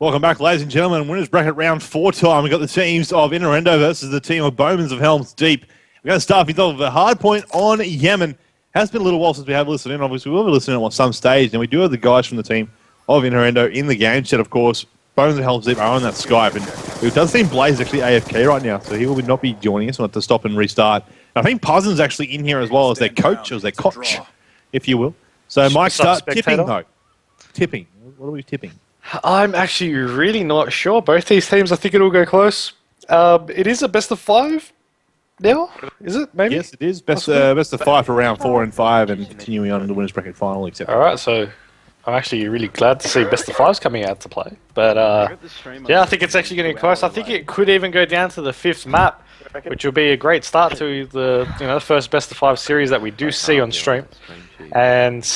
Welcome back, ladies and gentlemen. Winners bracket round 4 time. We've got the teams of Inherendo versus the team of Bowmen of Helms Deep. We're going to start with the hard point on Yemen. Has been a little while since we have listened in. Obviously, we will be listening at some stage, and we do have the guys from the team of Inherendo in the game chat, of course. Bowmen of Helms Deep are on that Skype, and it does seem Blaze is actually AFK right now, so he will not be joining us. We'll have to stop and restart. And I think Puzzle's actually in here as well as their coach, if you will. So, Mike, start tipping, though. Tipping. What are we tipping? I'm actually really not sure. Both these teams, I think it'll go close. It is a best of 5 now, is it? Maybe. Yes, it is best of 5 for round 4 and 5, and continuing on in the winners bracket final. Etc. All right, so I'm actually really glad to see best of 5s coming out to play. But yeah, I think it's actually going to be close. I think it could even go down to the 5th map, which will be a great start to the first best of 5 series that we do see on stream. And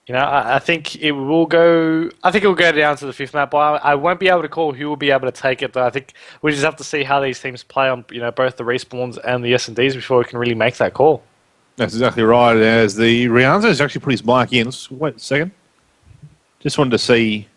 I think it will go. I think it will go down to the 5th map. But I won't be able to call who will be able to take it. Though I think we just have to see how these teams play on both the respawns and the S&Ds before we can really make that call. That's exactly right. As the Rihanna has actually put his mic in. Wait a second. Just wanted to see.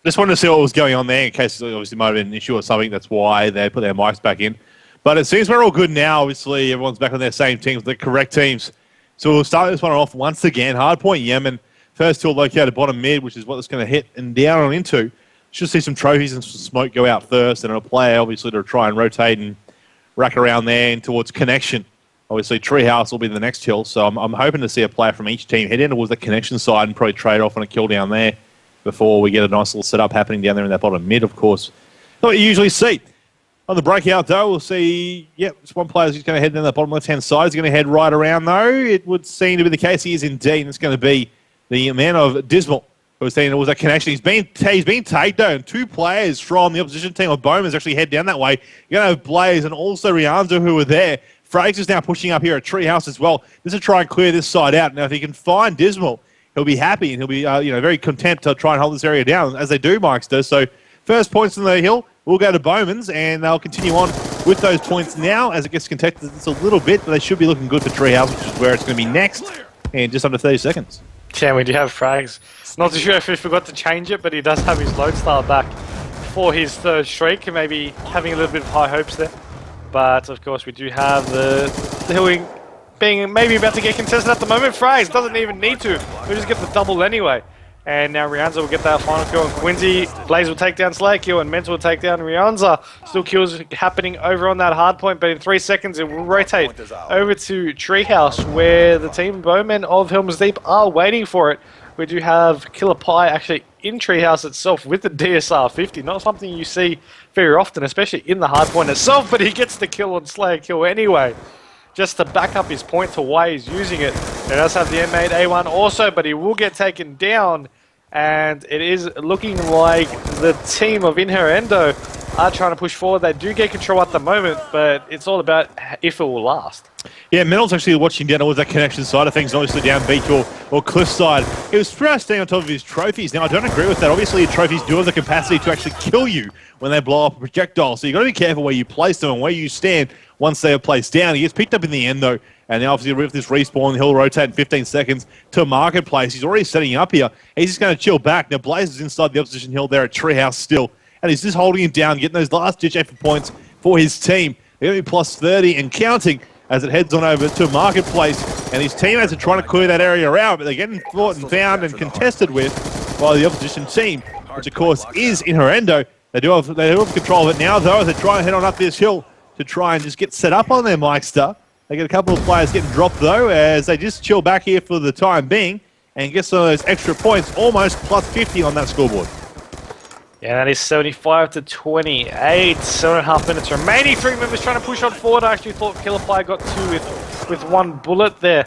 Just wanted to see what was going on there in case it obviously might have been an issue or something. That's why they put their mics back in. But it seems we're all good now. Obviously, everyone's back on their same teams, the correct teams. So we'll start this one off once again. Hardpoint Yemen. First tool located bottom mid, which is what it's going to hit and down on into. Should see some trophies and some smoke go out first, and a player obviously to try and rotate and rack around there and towards connection. Obviously, Treehouse will be the next hill, so I'm hoping to see a player from each team head in towards the connection side and probably trade off on a kill down there before we get a nice little setup happening down there in that bottom mid, of course. Not what you usually see. On the breakout, though, we'll see, it's one player who's going to head down the bottom left-hand side. He's going to head right around, though. It would seem to be the case. He is indeed, and it's going to be the man of Dismal who was saying it was that connection. He's been tagged, though, and 2 players from the opposition team of Bowmen actually head down that way. You're going to have Blaze and also Rianzo who are there. Frakes is now pushing up here at Treehouse as well. Just to try and clear this side out. Now, if he can find Dismal, he'll be happy, and he'll be very content to try and hold this area down, as they do, Mikester. So, first points on the hill. We'll go to Bowman's, and they'll continue on with those points now as it gets contested just a little bit, but they should be looking good for Treehouse, which is where it's going to be next, in just under 30 seconds. Yeah, we do have frags. Not too sure if he forgot to change it, but he does have his Lodestar back for his 3rd streak, and maybe having a little bit of high hopes there. But, of course, we do have the hilling being maybe about to get contested at the moment. Frags doesn't even need to. We just get the double anyway. And now Rianza will get that final kill on Quincy. Blaze will take down Slayer kill, and Mental will take down Rianza. Still kills happening over on that hard point, but in 3 seconds it will rotate over to Treehouse, where the team Bowmen of Helms Deep are waiting for it. We do have Killer Pie actually in Treehouse itself with the DSR 50. Not something you see very often, especially in the hard point itself, but he gets the kill on Slayer kill anyway, just to back up his point to why he's using it. He does have the M8 A1 also, but he will get taken down. And it is looking like the team of Inherendo are trying to push forward. They do get control at the moment, but it's all about if it will last. Yeah, Mental's actually watching down towards that connection side of things, obviously down beach or cliff side. He was pretty much staying on top of his trophies. Now, I don't agree with that. Obviously, your trophies do have the capacity to actually kill you when they blow up a projectile. So you've got to be careful where you place them and where you stand once they are placed down. He gets picked up in the end, though. And now, obviously, with this respawn, he'll rotate in 15 seconds to Marketplace. He's already setting up here. He's just going to chill back. Now, Blaze is inside the opposition hill there at Treehouse still. And he's just holding him down, getting those last-ditch effort points for his team. They're going to be plus 30 and counting as it heads on over to Marketplace. And his teammates are trying to clear that area out, but they're getting fought and found and contested with by the opposition team, which, of course, is Inherendo. They do have control of it now, though, as they try and head on up this hill to try and just get set up on their Mikester. They get a couple of players getting dropped, though, as they just chill back here for the time being and get some of those extra points, almost plus 50 on that scoreboard. Yeah, that is 75 to 28. 7.5 minutes remaining. 3 members trying to push on forward. I actually thought Killer Pie got 2 with 1 bullet there,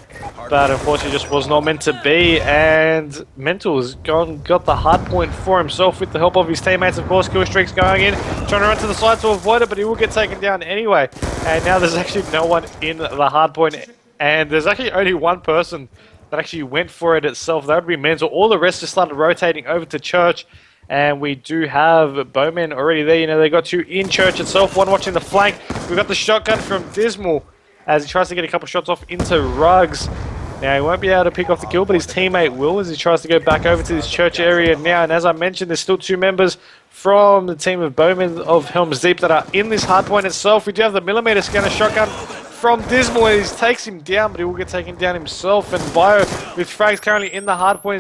but unfortunately just was not meant to be. And Mental has got the hard point for himself with the help of his teammates. Of course, kill streaks going in, trying to run to the side to avoid it, but he will get taken down anyway. And now there's actually no one in the hard point, and there's actually only 1 person that actually went for it itself. That would be Mental. All the rest just started rotating over to Church. And we do have Bowmen already there. They got 2 in Church itself, 1 watching the flank. We've got the shotgun from Dismal as he tries to get a couple shots off into Ruggs. Now, he won't be able to pick off the kill, but his teammate will as he tries to go back over to this church area now. And as I mentioned, there's still 2 members from the team of Bowmen of Helms Deep that are in this hardpoint itself. We do have the millimeter scanner shotgun from Dismal. He takes him down, but he will get taken down himself. And Bio, with frags currently in the hardpoint,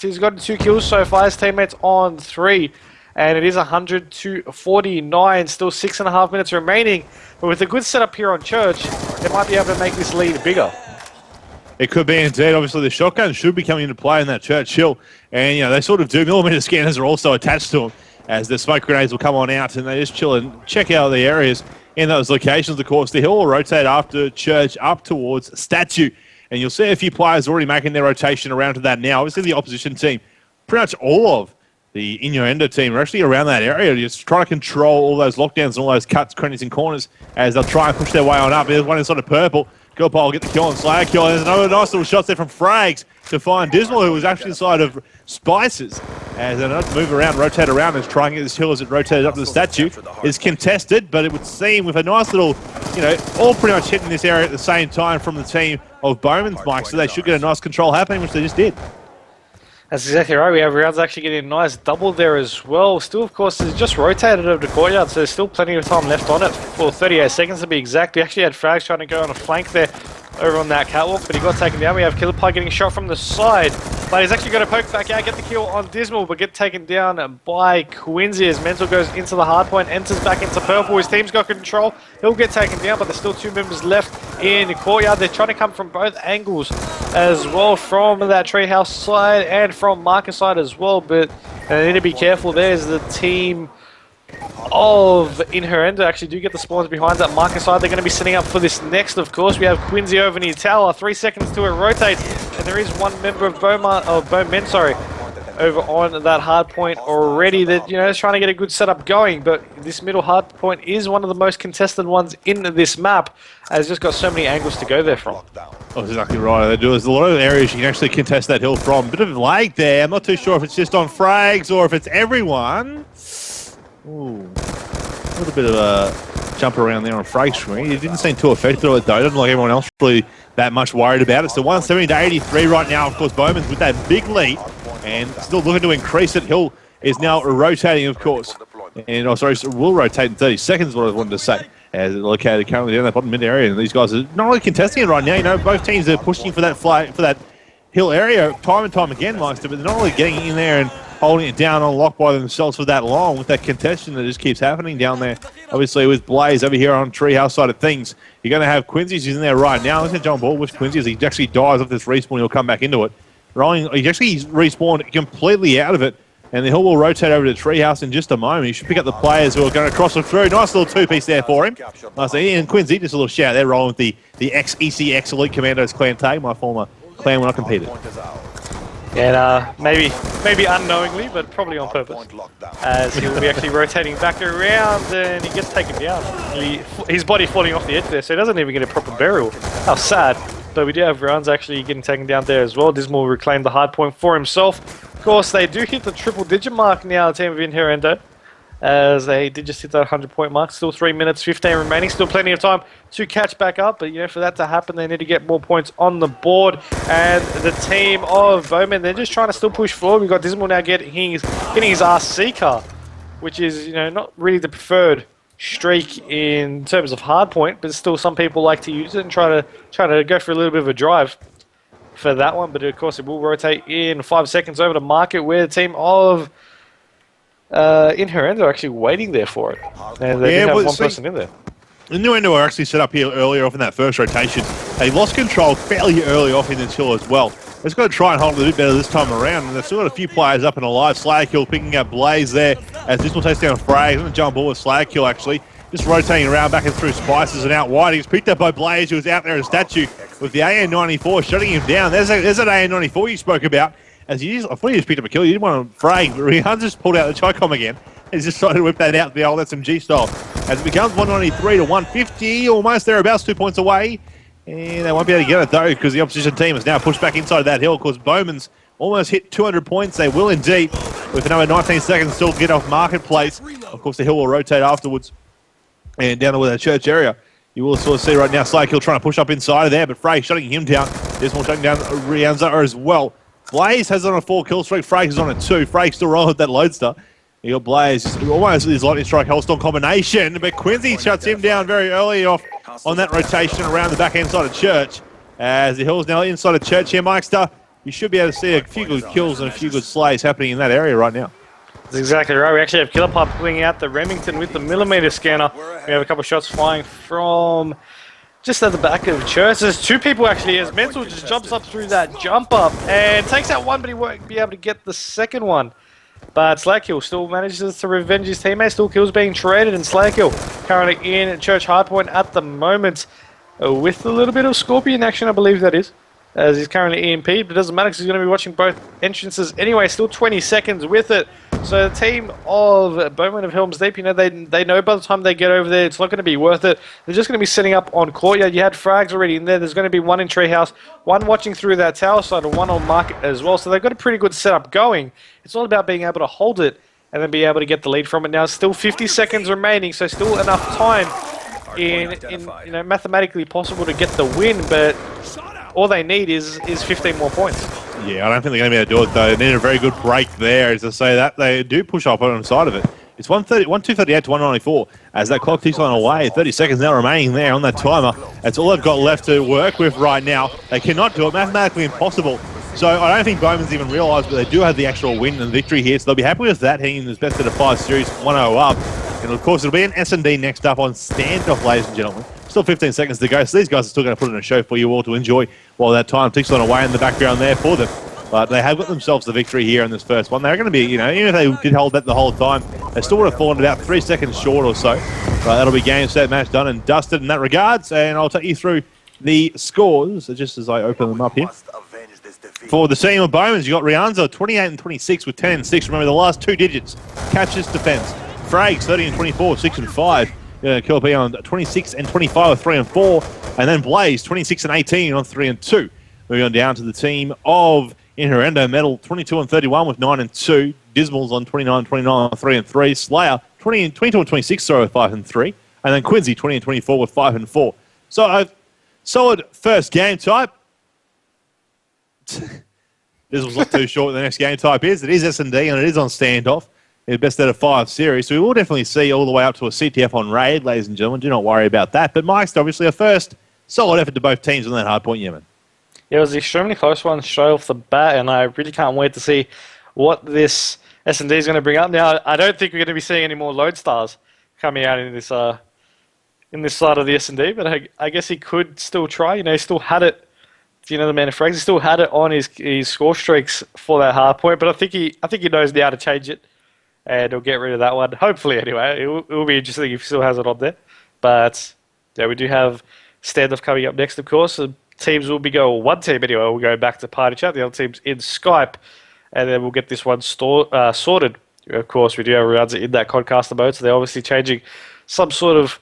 he's got 2 kills so far. His teammates on 3. And it is 100 to 49, still 6.5 minutes remaining. But with a good setup here on Church, they might be able to make this lead bigger. It could be indeed. Obviously, the shotgun should be coming into play in that Church hill. And, you know, they sort of do. Millimeter scanners are also attached to them as the smoke grenades will come on out and they just chill and check out the areas in those locations. Of course, the hill will rotate after Church up towards Statue. And you'll see a few players already making their rotation around to that now. Obviously, the opposition team, pretty much all of the Inherendo team are actually around that area, just trying to control all those lockdowns and all those cuts, crannies and corners as they'll try and push their way on up. There's one inside of purple. Gilpole will get the kill on Slayer kill. There's another nice little shots there from Frags to find Dismal, who was actually inside of Spices. As they move around, rotate around, and try and get this hill as it rotated up to the statue. Is contested, but it would seem with a nice little, you know, all pretty much hitting this area at the same time from the team of Bowman's Mike, so they should get a nice control happening, which they just did. That's exactly right. We have rounds actually getting a nice double there as well. Still, of course, it's just rotated over the courtyard, so there's still plenty of time left on it for 38 seconds to be exact. We actually had Frags trying to go on a flank there over on that catwalk, but he got taken down. We have Killer Pie getting shot from the side, but he's actually going to poke back out, get the kill on Dismal, but get taken down by Quincy as Mental goes into the hardpoint, enters back into purple. His team's got control. He'll get taken down, but there's still 2 members left in the courtyard. They're trying to come from both angles as well, from that treehouse side and from Marcus side as well, but they need to be careful. There's the team of Inherendo actually do get the spawns behind that Marcus side. They're going to be setting up for this next, of course. We have Quincy over near tower. 3 seconds to it rotates, and there is 1 member of Bowmen, sorry, over on that hard point already that, you know, is trying to get a good setup going, but this middle hard point is one of the most contested ones in this map, as it's just got so many angles to go there from. Oh, exactly right. There's a lot of areas you can actually contest that hill from. Bit of lag there. I'm not too sure if it's just on Frags or if it's everyone. Ooh, a little bit of a jump around there on Frags' screen. It didn't seem too effective though. It didn't like everyone else really that much worried about it. So 170 to 83 right now. Of course, Bowman's with that big lead and still looking to increase it. Hill is now rotating, of course. And, oh, sorry, will rotate in 30 seconds, what I wanted to say. As it's located currently down that bottom mid area. And these guys are not really contesting it right now. You know, both teams are pushing for that flag, for that hill area time and time again, Meister, but they're not really getting in there and holding it down on lock by themselves for that long with that contention that just keeps happening down there. Obviously, with Blaze over here on Treehouse side of things, you're going to have Quincy's in there right now. Let's get John Ball with Quincy as he actually dies off this respawn. He'll come back into it. He actually respawned completely out of it, and the hill will rotate over to Treehouse in just a moment. He should pick up the players who are going to cross them through. Nice little 2-piece there for him. Nice. And Quincy, just a little shout there, rolling with the ex-ECX Elite Commandos clan tag, my former clan when I competed. And maybe unknowingly, but probably on purpose, as he will be actually rotating back around, and he gets taken down. His body falling off the edge there, so he doesn't even get a proper burial. How sad. But we do have rounds actually getting taken down there as well. Dismal will reclaim the hard point for himself. Of course, they do hit the triple-digit mark now, the team of Inherendo, as they did just hit that 100-point mark. Still 3 minutes, 15 remaining. Still plenty of time to catch back up. But, you know, for that to happen, they need to get more points on the board. And the team of Bowmen, they're just trying to still push forward. We've got Dismal now getting his RC car, which is, you know, not really the preferred streak in terms of hard point, but still some people like to use it and try to go for a little bit of a drive for that one. But, of course, it will rotate in 5 seconds over to market, where the team of Inherendo are actually waiting there for it. And they have one person in there. Inherendo are actually set up here earlier off in that first rotation. They lost control fairly early off in this hill as well. They've got to try and hold it a bit better this time around, and they've still got a few players up and alive. Slagkill picking up Blaze there as this will takes down Frag. Going to jump ball with Slagkill actually. Just rotating around back and through Spices and out wide. He's picked up by Blaze, who was out there at a statue with the AN-94 shutting him down. There's that AN-94 you spoke about. I thought he just picked up a kill. You didn't want to Frag, but Rihanna just pulled out the Chicom again. He's just trying to whip that out the old SMG style. As it becomes 193 to 150, almost thereabouts, 2 points away. And they won't be able to get it though, because the opposition team is now pushed back inside of that hill. Of course, Bowman's almost hit 200 points. They will indeed, with another 19 seconds still get off Marketplace. Of course, the hill will rotate afterwards. And down to that church area, you will sort of see right now Slagkill trying to push up inside of there, but Frey shutting him down. Dismal shutting down Rianza as well. Blaze has on a 4 kill streak. Frag is on a 2. Frag still rolling with that Lodestar. You got Blaze, almost his lightning strike Hellstorm combination, but Quincy shuts him down very early off on that rotation around the back end side of Church. As the Hill's now inside of Church here, Mikester, you should be able to see a few good kills and a few good slays happening in that area right now. That's exactly right. We actually have Killer Pipe pulling out the Remington with the millimeter scanner. We have a couple of shots flying from just at the back of Church. There's 2 people actually, as Mental just jumps up through that jump up and takes out one, but he won't be able to get the second one. But Slackhill still manages to revenge his teammate. Still kills being traded, and Slackhill currently in Church Hardpoint at the moment with a little bit of Scorpion action, I believe that is, as he's currently EMP, but it doesn't matter because he's going to be watching both entrances anyway. Still 20 seconds with it. So the team of Bowmen of Helms Deep, you know, they know by the time they get over there, it's not going to be worth it. They're just going to be setting up on Courtyard. You had frags already in there. There's going to be one in Treehouse, one watching through that tower side, and one on Market as well. So they've got a pretty good setup going. It's all about being able to hold it and then be able to get the lead from it. Now, still 50 seconds remaining, so still enough time in you know, mathematically possible to get the win, but all they need is 15 more points. Yeah, I don't think they're going to be able to do it, though. They need a very good break there, as I say that. They do push up on the side of it. It's 238 to 194 as that clock ticks on away. 30 seconds now remaining there on that timer. That's all they've got left to work with right now. They cannot do it. Mathematically impossible. So I don't think Bowman's even realised, but they do have the actual win and victory here. So they'll be happy with that, heading in this best out of 5 series, 1-0 up. And of course, it'll be an S&D next up on standoff, ladies and gentlemen. Still 15 seconds to go, so these guys are still going to put in a show for you all to enjoy while that time ticks on away in the background there for them. But they have got themselves the victory here in this first one. They're going to be, you know, even if they did hold that the whole time, they still would have fallen about 3 seconds short or so. But that'll be game, set, match done and dusted in that regards. And I'll take you through the scores just as I open them up here. For the team of Bowmans, you got Rianza 28 and 26 with 10 and 6. Remember the last 2 digits. Catches, defense. Frags 30 and 24, 6 and 5. Killer P on 26 and 25 with 3 and 4. And then Blaze 26 and 18 on 3 and 2. Moving on down to the team of Inherendo Metal 22 and 31 with 9 and 2. Dismal's on 29 and 29 on 3 and 3. Slayer 22 and 26 with 5 and 3. And then Quincy 20 and 24 with 5 and 4. So a solid first game type. This was not too short. The next game type is. It is S&D and it is on standoff. It's best out of 5 series. So we will definitely see all the way up to a CTF on raid, ladies and gentlemen. Do not worry about that. But Mike's obviously a first solid effort to both teams on that hard point, Yemen. Yeah, it was an extremely close one straight off the bat, and I really can't wait to see what this S&D is going to bring up. Now, I don't think we're going to be seeing any more Lodestars coming out in this side of the S&D, but I guess he could still try. You know, he still had it. You know, the man of frags, he still had it on his score streaks for that hard point, but I think he knows now how to change it, and he'll get rid of that one. Hopefully, anyway. It will be interesting if he still has it on there. But yeah, we do have standoff coming up next, of course. So teams will be going. One team anyway will go back to party chat. The other team's in Skype, and then we'll get this one sorted. Of course, we do have rounds in that Concaster mode, so they're obviously changing some sort of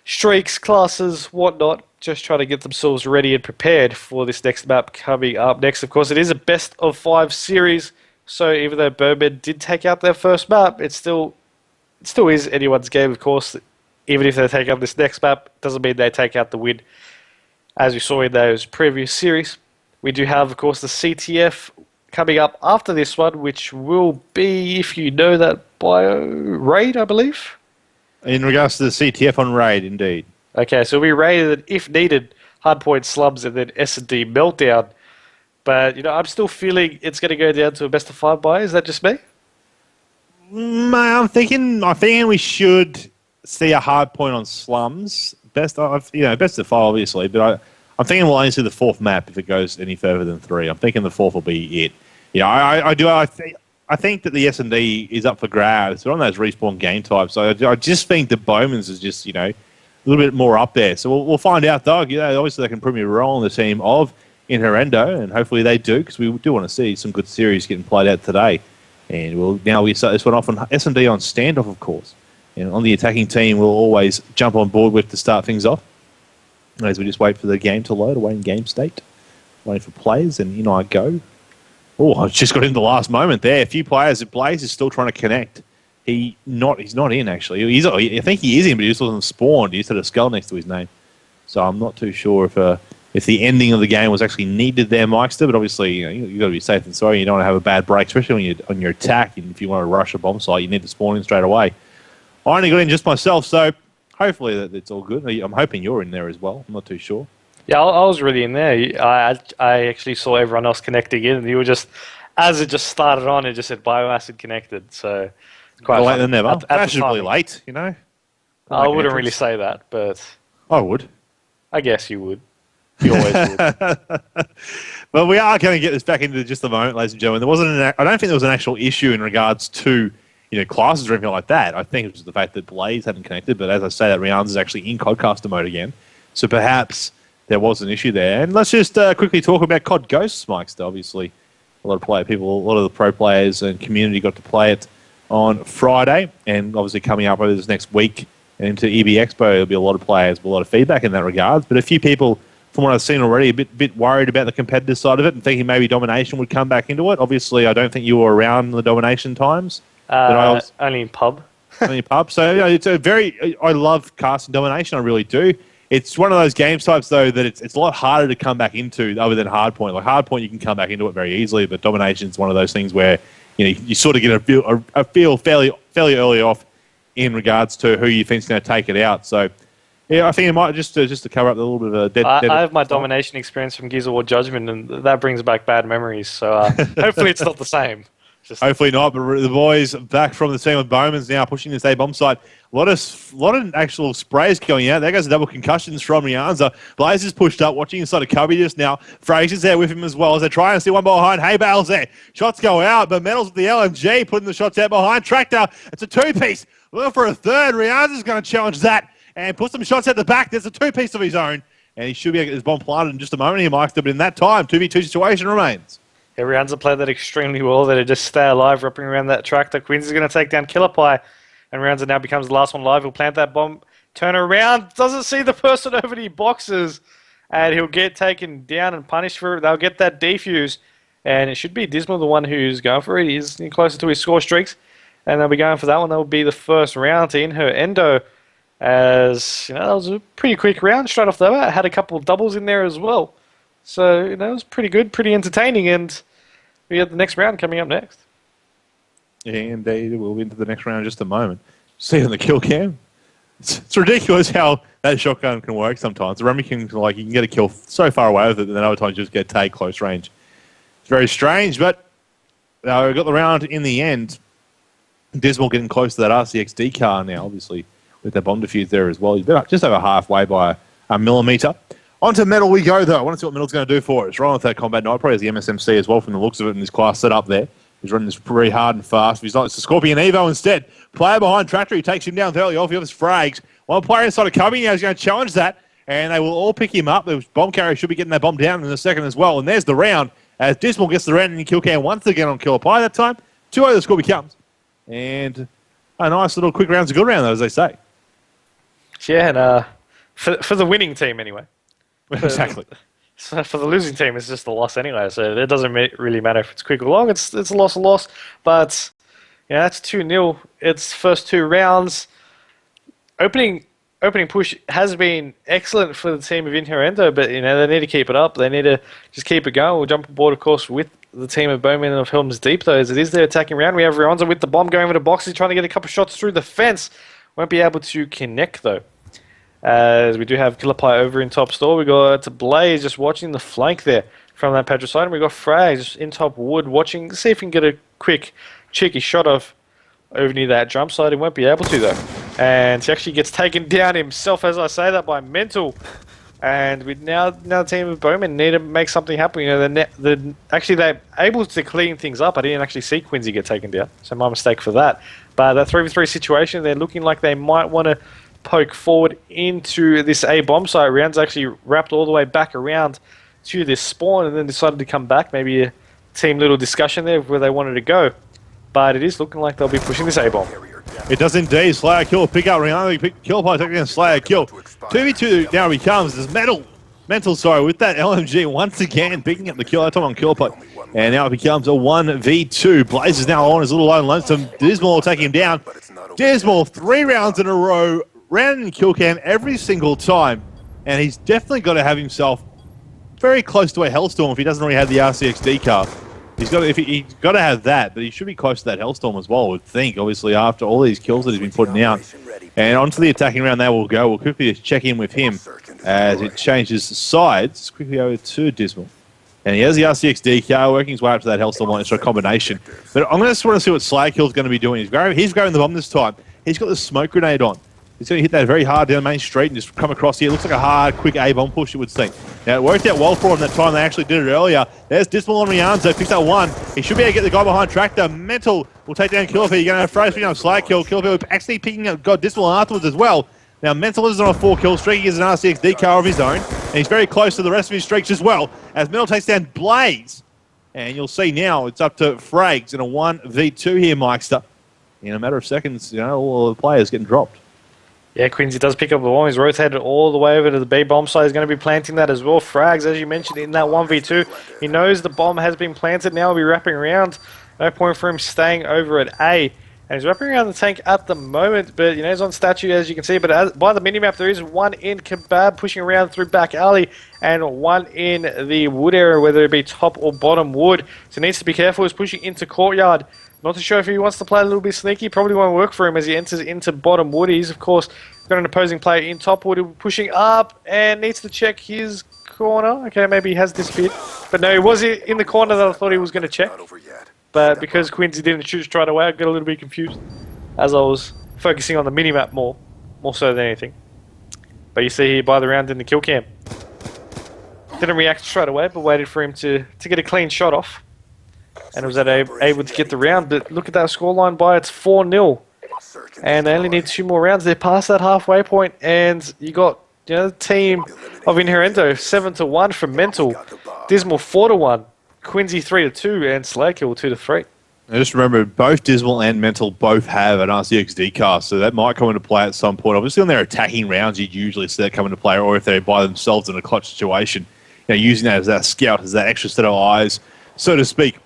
streaks, classes, whatnot. Just trying to get themselves ready and prepared for this next map coming up next. Of course, it is a best of 5 series, so even though Bowmen did take out their first map, it still is anyone's game, of course. Even if they take out this next map, doesn't mean they take out the win. As we saw in those previous series, we do have, of course, the CTF coming up after this one, which will be, if you know that, bio raid, I believe. In regards to the CTF on raid, indeed. Okay, so we rated, if needed, hardpoint slums and then S&D meltdown. But, you know, I'm still feeling it's going to go down to a best of 5 buy. Is that just me? I'm thinking we should see a hardpoint on slums. Best of 5, obviously, but I'm thinking we'll only see the 4th map if it goes any further than 3. I'm thinking the 4th will be it. Yeah, I think that the S&D is up for grabs. We're on those respawn game types, so I just think the Bowman's is just, you know, a little bit more up there. So we'll find out, though. You know, obviously they can prove me wrong on the team of Inherendo, and hopefully they do, because we do want to see some good series getting played out today. And we start this one off on S&D on standoff, of course. And on the attacking team, we'll always jump on board with to start things off. As we just wait for the game to load, away in game state. Waiting for players, and in I go. Oh, I just got in the last moment there. A few players at Blaze is still trying to connect. He's not in, actually. I think he is in, but he just wasn't spawned. He just had a skull next to his name. So I'm not too sure if if the ending of the game was actually needed there, Mikester. But obviously, you've got to be safe than sorry. You don't want to have a bad break, especially when you're on your attack. And if you want to rush a bomb site, you need to spawn in straight away. I only got in just myself, so hopefully it's all good. I'm hoping you're in there as well. I'm not too sure. Yeah, I was really in there. I actually saw everyone else connecting in, and you were just, as it just started on, it just said bioacid connected. So quite later than never. Fashionably late, I wouldn't really say that, but I would. I guess you would. You always would. But we are going to get this back into just a moment, ladies and gentlemen. I don't think there was an actual issue in regards to classes or anything like that. I think it was the fact that Blaze hadn't connected. But as I say, that Rounds is actually in Codcaster mode again, so perhaps there was an issue there. And let's just quickly talk about COD Ghosts, Mike. Obviously, a lot of the pro players and community got to play it on Friday, and obviously coming up over this next week and into EB Expo, there'll be a lot of players with a lot of feedback in that regard. But a few people, from what I've seen already, a bit worried about the competitive side of it and thinking maybe Domination would come back into it. Obviously, I don't think you were around the Domination times. Only in pub. Only in pub. So it's I love casting Domination, I really do. It's one of those game types, though, that it's a lot harder to come back into other than Hardpoint. Like Hardpoint, you can come back into it very easily, but Domination is one of those things where you sort of get a feel fairly early off in regards to who you think's going to take it out. So, yeah, I think it might just to cover up a little bit of a dead. I have my Domination experience from Gears of War Judgment, and that brings back bad memories. So hopefully it's not the same. Hopefully not, but the boys back from the team with Bowmen's now pushing this A bomb site. A lot of actual sprays going out. There goes the double concussions from Rianza. Blaze is pushed up, watching inside a cubby just now. Fraser's there with him as well as they're trying to see one behind. Hay Bale's there. Shots go out, but Metals with the LMG putting the shots out behind. Tractor, it's a two-piece. Looking for a third. Rianza's going to challenge that and put some shots at the back. There's a two-piece of his own, and he should be able to get his bomb planted in just a moment here, Mike. But in that time, 2v2 situation remains. Yeah, Rianza played that extremely well. They just stay alive, wrapping around that tractor. Queens is going to take down Killer Pie, and Rianza now becomes the last one alive. He'll plant that bomb, turn around, doesn't see the person over the boxes, and he'll get taken down and punished for it. They'll get that defuse, and it should be Dismal, the one who's going for it. He's closer to his score streaks, and they'll be going for that one. That will be the first round to Inherendo, as that was a pretty quick round straight off the bat. Had a couple of doubles in there as well. So, it was pretty good, pretty entertaining, and we have the next round coming up next. Yeah, indeed. We'll be into the next round in just a moment. See on the kill cam. It's ridiculous how that shotgun can work sometimes. The Remington, you can get a kill so far away with it, and then other times you just get take close range. It's very strange, but we got the round in the end. Dismal getting close to that RCXD car now, obviously, with that bomb defuse there as well. He's been just over halfway by a millimetre. Onto Metal we go, though. I want to see what Metal's going to do for us. Rolling with that Combat Knight, probably has the MSMC as well from the looks of it in this class set up there. He's running this pretty hard and fast. He's not. It's a Scorpion Evo instead. Player behind Tractor, he takes him down early off. He has frags. One player inside of Cubby now is going to challenge that, and they will all pick him up. The bomb carrier should be getting that bomb down in a second as well. And there's the round as Dismal gets the round in kill cam once again on Killer Pie that time. 2-0 the score becomes. And a nice little quick round's a good round, though, as they say. Yeah, and for the winning team anyway. Exactly. So for the losing team, it's just a loss anyway. So it doesn't really matter if it's quick or long. It's a loss. But that's 2-0. It's first two rounds. Opening push has been excellent for the team of Inherendo, but they need to keep it up. They need to just keep it going. We'll jump aboard, of course, with the team of Bowmen and of Helms Deep, though, as it is their attacking round. We have Rianza with the bomb going over the boxes, trying to get a couple shots through the fence. Won't be able to connect, though. As we do have Killer Pie over in top store. We got Blaze just watching the flank there from that Pedro side. And we got Frag just in top wood watching. See if he can get a quick, cheeky shot of over near that jump side. He won't be able to, though. And he actually gets taken down himself, as I say that, by Mental. And we now the team of Bowmen need to make something happen. They're able to clean things up. I didn't actually see Quincy get taken down, so my mistake for that. But that 3v3 situation, they're looking like they might want to poke forward into this A bomb site. Rounds actually wrapped all the way back around to this spawn and then decided to come back. Maybe a team little discussion there of where they wanted to go. But it is looking like they'll be pushing this A bomb. It does indeed. Slayer kill, pick up Rihanna, Killer Pie taking down Slayer kill. 2v2 now becomes this Mental, with that LMG once again picking up the kill. That time on Killer Pie. And now it becomes a 1v2. Blaze is now on his little lone lonesome. Dismal will take him down. Dismal 3 rounds in a row. Round in kill cam every single time, and he's definitely got to have himself very close to a Hellstorm if he doesn't already have the RCXD car. He's got to have that, but he should be close to that Hellstorm as well, I would think, obviously, after all these kills that he's been putting out. And onto the attacking round they will go. We'll quickly just check in with him as it changes sides. Quickly over to Dismal. And he has the RCXD car, working his way up to that Hellstorm line, so a combination. But I'm just want to see what Slagkill's going to be doing. He's grabbing the bomb this time. He's got the smoke grenade on. He's going to hit that very hard down Main Street and just come across here. It looks like a hard, quick A-bomb push, you would think. Now, it worked out well for him that time. They actually did it earlier. There's Dismal on Rianzo. Picks up one. He should be able to get the guy behind Tractor. Mental will take down Killfeed. You're going to have Fraser picking up Slagkill. Killfeed actually picking up Dismal afterwards as well. Now, Mental is on a 4-kill streak. He has an RCXD car of his own. And he's very close to the rest of his streaks as well. As Mental takes down Blaze. And you'll see now it's up to Frags in a 1v2 here, Mikester. In a matter of seconds, you know, all the players getting dropped. Yeah, Quincy does pick up the bomb. He's rotated all the way over to the B bomb side. He's going to be planting that as well. Frags, as you mentioned, in that 1v2. He knows the bomb has been planted. Now he'll be wrapping around. No point for him staying over at A. And he's wrapping around the tank at the moment. But, you know, he's on statue, as you can see. But by the minimap, there is one in Kebab pushing around through back alley. And one in the wood area, whether it be top or bottom wood. So he needs to be careful. He's pushing into courtyard. Not too sure if he wants to play a little bit sneaky. Probably won't work for him as he enters into bottom wood. He's, of course, got an opposing player in top wood pushing up and needs to check his corner. Okay, maybe he has disappeared. But no, he was in the corner that I thought he was going to check. But because Quincy didn't shoot straight away, I got a little bit confused as I was focusing on the minimap more so than anything. But you see here by the round in the kill cam. Didn't react straight away, but waited for him to get a clean shot off. And was able to get the round, but look at that scoreline by it's 4-0. And they only need 2 more rounds. They're past that halfway point, and you got the team of Inherendo 7-1 from Mental, Dismal 4-1, Quincy 3-2, and Slagkill 2-3. Now just remember, both Dismal and Mental both have an RCXD car, so that might come into play at some point. Obviously, on their attacking rounds, you'd usually see that come into play, or if they're by themselves in a clutch situation, using that as that scout, as that extra set of eyes, so to speak.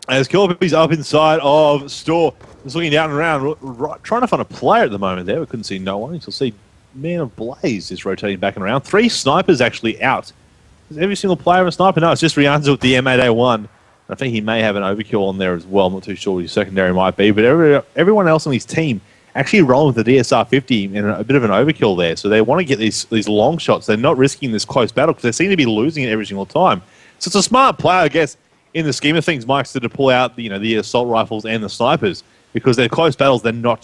As Killfeed's up inside of Store, just looking down and around, trying to find a player at the moment there. We couldn't see no one. You'll see Man of Blaze is rotating back and around. 3 snipers actually out. Is every single player a sniper? No, it's just Rianzo with the M8A1. I think he may have an overkill on there as well. I'm not too sure what his secondary might be. But everyone else on his team actually rolling with the DSR-50 and a bit of an overkill there. So they want to get these long shots. They're not risking this close battle because they seem to be losing it every single time. So it's a smart play, I guess, in the scheme of things, Mike's to pull out the assault rifles and the snipers because they're close battles. They're not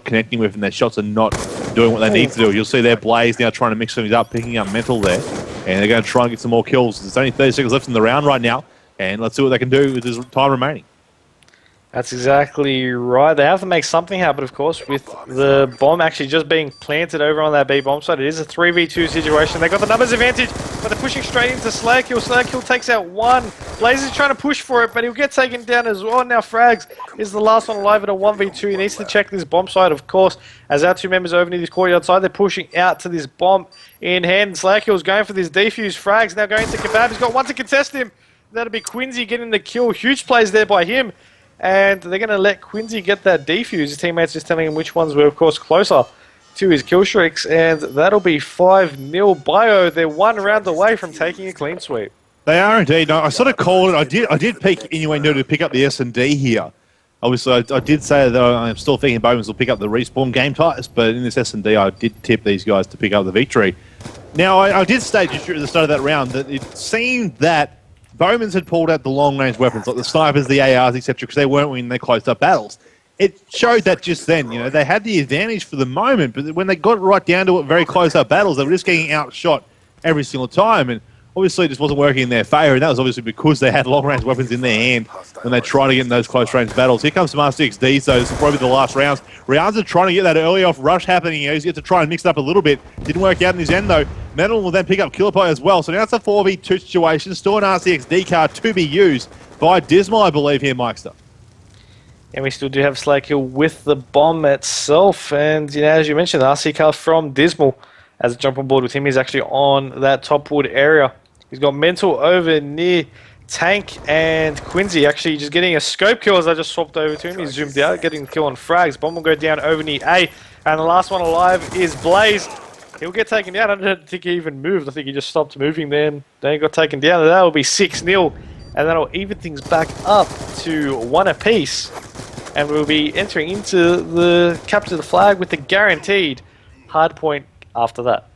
connecting with, and their shots are not doing what they need to do. You'll see their Blaze now trying to mix things up, picking up Mental there, and they're going to try and get some more kills. There's only 30 seconds left in the round right now, and let's see what they can do with this time remaining. That's exactly right. They have to make something happen, of course, with the bomb actually just being planted over on that B bomb side. It is a 3v2 situation. They got the numbers advantage, but they're pushing straight into Slagkill. Slagkill takes out one. Blaze is trying to push for it, but he'll get taken down as well. Now Frags is the last one alive at a 1v2. He needs to check this bomb side, of course, as our 2 members over near this courtyard side. They're pushing out to this bomb in hand. Slagkill's going for this defuse. Frags now going to Kebab. He's got one to contest him. That'll be Quincy getting the kill. Huge plays there by him. And they're going to let Quincy get that defuse. His teammates just telling him which ones were, of course, closer to his kill streaks. And that'll be 5-0 Bio. They're 1 round away from taking a clean sweep. They are indeed. No, I sort of called it. I did peek Innuendo to pick up the S&D here. Obviously, I did say that I'm still thinking Bowmen will pick up the respawn game ties, but in this S&D, I did tip these guys to pick up the victory. Now, I did state just at the start of that round that it seemed that Bowmen's had pulled out the long-range weapons, like the snipers, the ARs, etc., because they weren't winning their closed-up battles. It showed that just then, they had the advantage for the moment, but when they got right down to it, very close-up battles, they were just getting outshot every single time, and obviously it just wasn't working in their favour, and that was obviously because they had long-range weapons in their hand when they tried to get in those close-range battles. Here comes some R6Ds, so this is probably the last rounds. Rianza trying to get that early off rush happening. He's got to try and mix it up a little bit. Didn't work out in his end, though. Metal will then pick up Killapie as well. So now it's a 4v2 situation. Still an RCXD car to be used by Dismal, I believe, here, Mikester. And we still do have Slagkill with the bomb itself. And, as you mentioned, the RC car from Dismal as a jump on board with him. He's actually on that top wood area. He's got Mental over near Tank, and Quincy actually just getting a scope kill as I just swapped over to him. He's zoomed out, getting the kill on Frags. Bomb will go down over near A. And the last one alive is Blaze. He'll get taken down. I don't think he even moved. I think he just stopped moving then. Then he got taken down. And that will be 6-0. And that'll even things back up to 1 apiece. And we'll be entering into the capture the flag with the guaranteed hard point after that.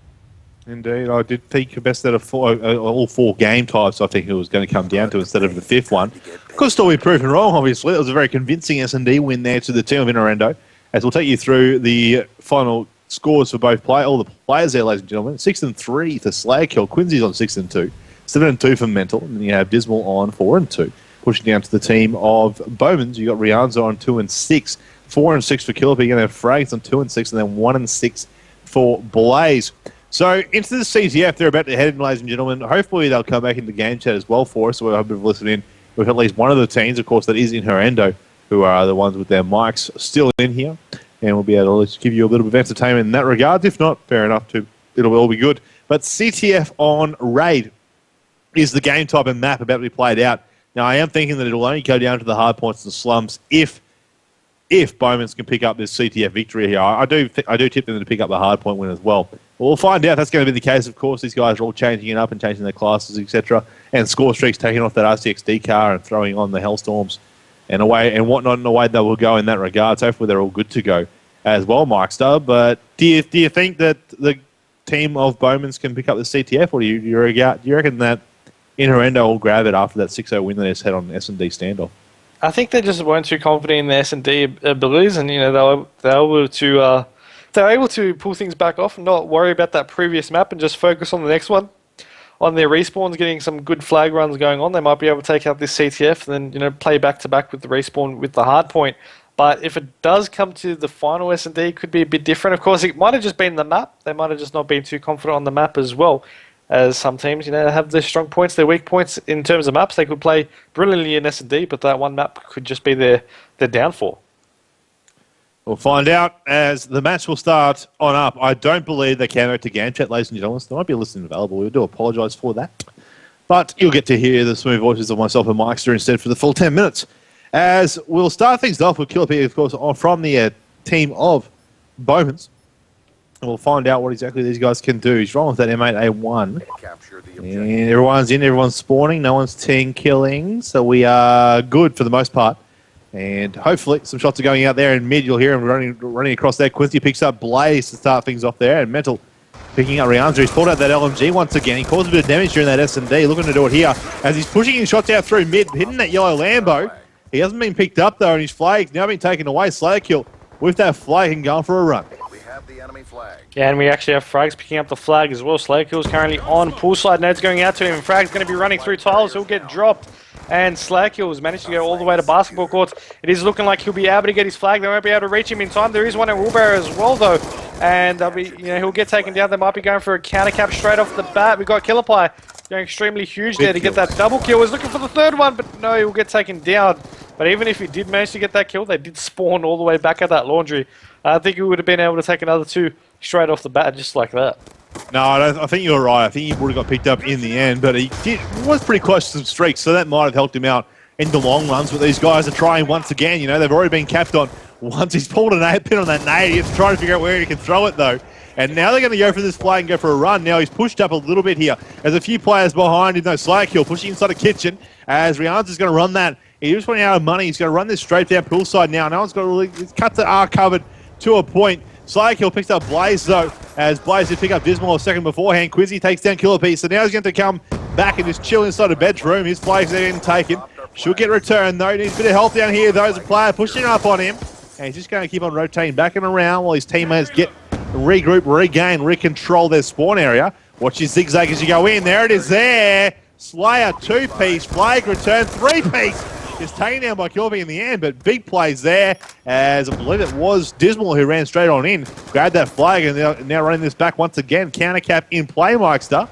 Indeed, I did think best out of all 4 game types. I think it was going to come down to instead of the 5th one. Could still be proven wrong. Obviously, it was a very convincing S&D win there to the team of Inherendo. As we'll take you through the final scores for both all the players there, ladies and gentlemen. 6-3 for Slagkill. Quincy's on 6-2. 7-2 for Mental, and then you have Dismal on 4-2. Pushing down to the team of Bowmen, you got Rianza on 2-6. 4-6 for Killip. You're going to have Frags on 2-6, and then 1-6 for Blaze. So, into the CTF, they're about to head in, ladies and gentlemen. Hopefully, they'll come back into game chat as well for us. So, we hope you've listened in with at least one of the teams. Of course, that is Inherendo, who are the ones with their mics still in here. And we'll be able to give you a little bit of entertainment in that regard. If not, fair enough, too. It'll all be good. But CTF on Raid is the game type and map about to be played out. Now, I am thinking that it'll only go down to the hard points and slumps if Bowmans can pick up this CTF victory here. I do tip them to pick up the hard point win as well. We'll find out if that's going to be the case. Of course, these guys are all changing it up and changing their classes, etc. And Score Streak's taking off that RCXD car and throwing on the Hellstorms and away and whatnot, and away they will go in that regard. So hopefully they're all good to go as well, Mikester. But do you think that the team of Bowmans can pick up the CTF, or do you reckon that Inherendo will grab it after that 6-0 win that they just had on S&D standoff? I think they just weren't too confident in their S&D abilities, and they're able to pull things back off and not worry about that previous map and just focus on the next one. On their respawns, getting some good flag runs going on, they might be able to take out this CTF and then play back to back with the respawn with the hard point. But if it does come to the final S&D, it could be a bit different. Of course, it might have just been the map. They might have just not been too confident on the map as well. As some teams, have their strong points, their weak points in terms of maps. They could play brilliantly in S&D, but that one map could just be their downfall. We'll find out as the match will start on up. I don't believe they can go to game chat, ladies and gentlemen. So there might be a listening available. We do apologise for that. But you'll get to hear the smooth voices of myself and Mikester instead for the full 10 minutes. As we'll start things off with Killip, of course, from the team of Bowmans. And we'll find out what exactly these guys can do. He's wrong with that M8A1. And everyone's in, everyone's spawning, no one's team killing. So we are good for the most part. And hopefully some shots are going out there in mid. You'll hear him running across there. Quincy picks up Blaze to start things off there. And Mental picking up Rianza. He's pulled out that LMG once again. He caused a bit of damage during that S&D. Looking to do it here as he's pushing his shots out through mid, hitting that yellow Lambo. He hasn't been picked up though, and his flag's now been taken away. Slagkill with that flag and going for a run. The enemy flag. Yeah, and we actually have Frags picking up the flag as well. Slagkill is currently on poolside. Ned's going out to him. Frag's going to be running through tiles. He'll get dropped. And Slagkill has managed to go all the way to basketball courts. It is looking like he'll be able to get his flag. They won't be able to reach him in time. There is one in Wheelbarrow as well, though. And they'll be, he'll get taken down. They might be going for a counter cap straight off the bat. We've got Killerpie going extremely huge there to get that double kill. He's looking for the third one, but no, he'll get taken down. But even if he did manage to get that kill, they did spawn all the way back at that laundry. I think he would have been able to take another 2 straight off the bat just like that. No, I think you're right. I think he would have got picked up in the end, but he was pretty close to some streaks, so that might have helped him out in the long runs. But these guys are trying once again. They've already been capped on. Once he's pulled an 8-pin on that nade, he's trying to figure out where he can throw it, though. And now they're going to go for this flag and go for a run. Now he's pushed up a little bit here. There's a few players behind him, though. Slagkill pushing inside the kitchen as Rianza's going to run that. He just running out of money. He's going to run this straight down poolside now. No one's got really cut the R covered to a point. Slagkill picks up Blaze, though, as Blaze did pick up Dismal a second beforehand. Quizzy takes down Killerpiece, so now he's going to come back and just chill inside the bedroom. His flag's getting taken. Should get returned, though. Needs a bit of help down here, though. There's a player pushing up on him. And he's just going to keep on rotating back and around while his teammates get regroup, regain, recontrol their spawn area. Watch his zigzag as you go in. There it is there. Slayer 2-piece. Flag return 3-piece. Is taken down by Kilby in the end, but big plays there, as I believe it was Dismal who ran straight on in, grabbed that flag, and they're now running this back once again. Counter cap in play, Mikester.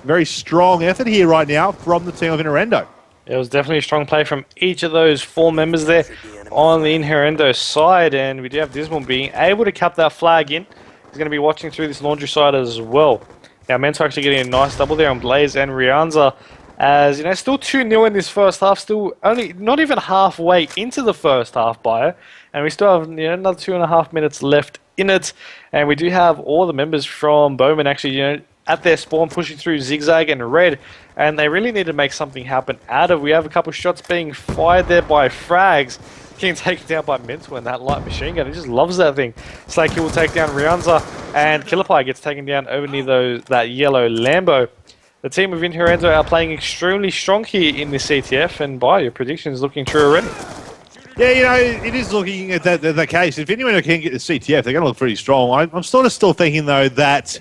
Very strong effort here right now from the team of Inherendo. It was definitely a strong play from each of those 4 members there on the Inherendo side, and we do have Dismal being able to cap that flag in. He's going to be watching through this laundry side as well. Now, Mentor actually getting a nice double there on Blaze and Rianza. As still 2-0 in this first half, still only not even halfway into the first half, and we still have another 2.5 minutes left in it. And we do have all the members from Bowmen actually, at their spawn pushing through Zigzag and Red. And they really need to make something happen out of. We have a couple shots being fired there by Frags. Getting taken down by Mental and that light machine gun. He just loves that thing. Slake will take down Rianza, and Killerpie gets taken down over near that yellow Lambo. The team of Inherendo are playing extremely strong here in this CTF, and by your predictions looking true already. Yeah, it is looking at that case. If anyone can get the CTF, they're going to look pretty strong. I'm sort of still thinking, though, that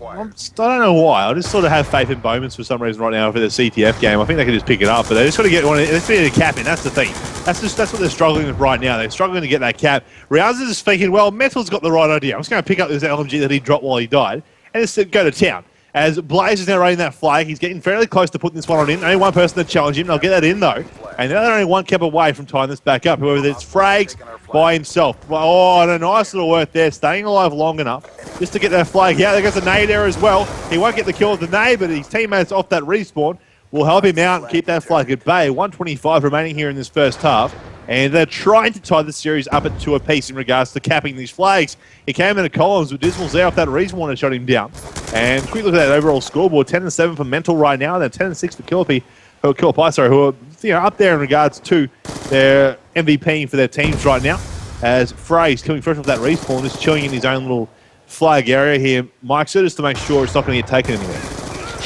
I don't know why. I just sort of have faith in Bowmen for some reason right now for the CTF game. I think they can just pick it up, but they just got to get one. They just need a cap in. That's the thing. That's what they're struggling with right now. They're struggling to get that cap. Riaz is thinking, well, Metal's got the right idea. I'm just going to pick up this LMG that he dropped while he died and just go to town. As Blaze is now running that flag, he's getting fairly close to putting this one on in. Only one person to challenge him. They'll get that in, though. And now they're only one cap away from tying this back up. Whoever it's Frags by himself. Oh, and a nice little work there. Staying alive long enough just to get that flag out. There goes a nade there as well. He won't get the kill with the nade, but his teammates off that respawn will help him out and keep that flag at bay. 125 remaining here in this first half. And they're trying to tie the series up at 2 apiece in regards to capping these flags. He came into Collins, but Dismal's there off that respawn and shot him down. And quick look at that overall scoreboard. 10-7 for Mental right now. Then 10-6 for Killerpie, who are up there in regards to their MVPing for their teams right now. As Frey's coming fresh off that respawn, just chilling in his own little flag area here. Mike's just to make sure it's not going to get taken anywhere.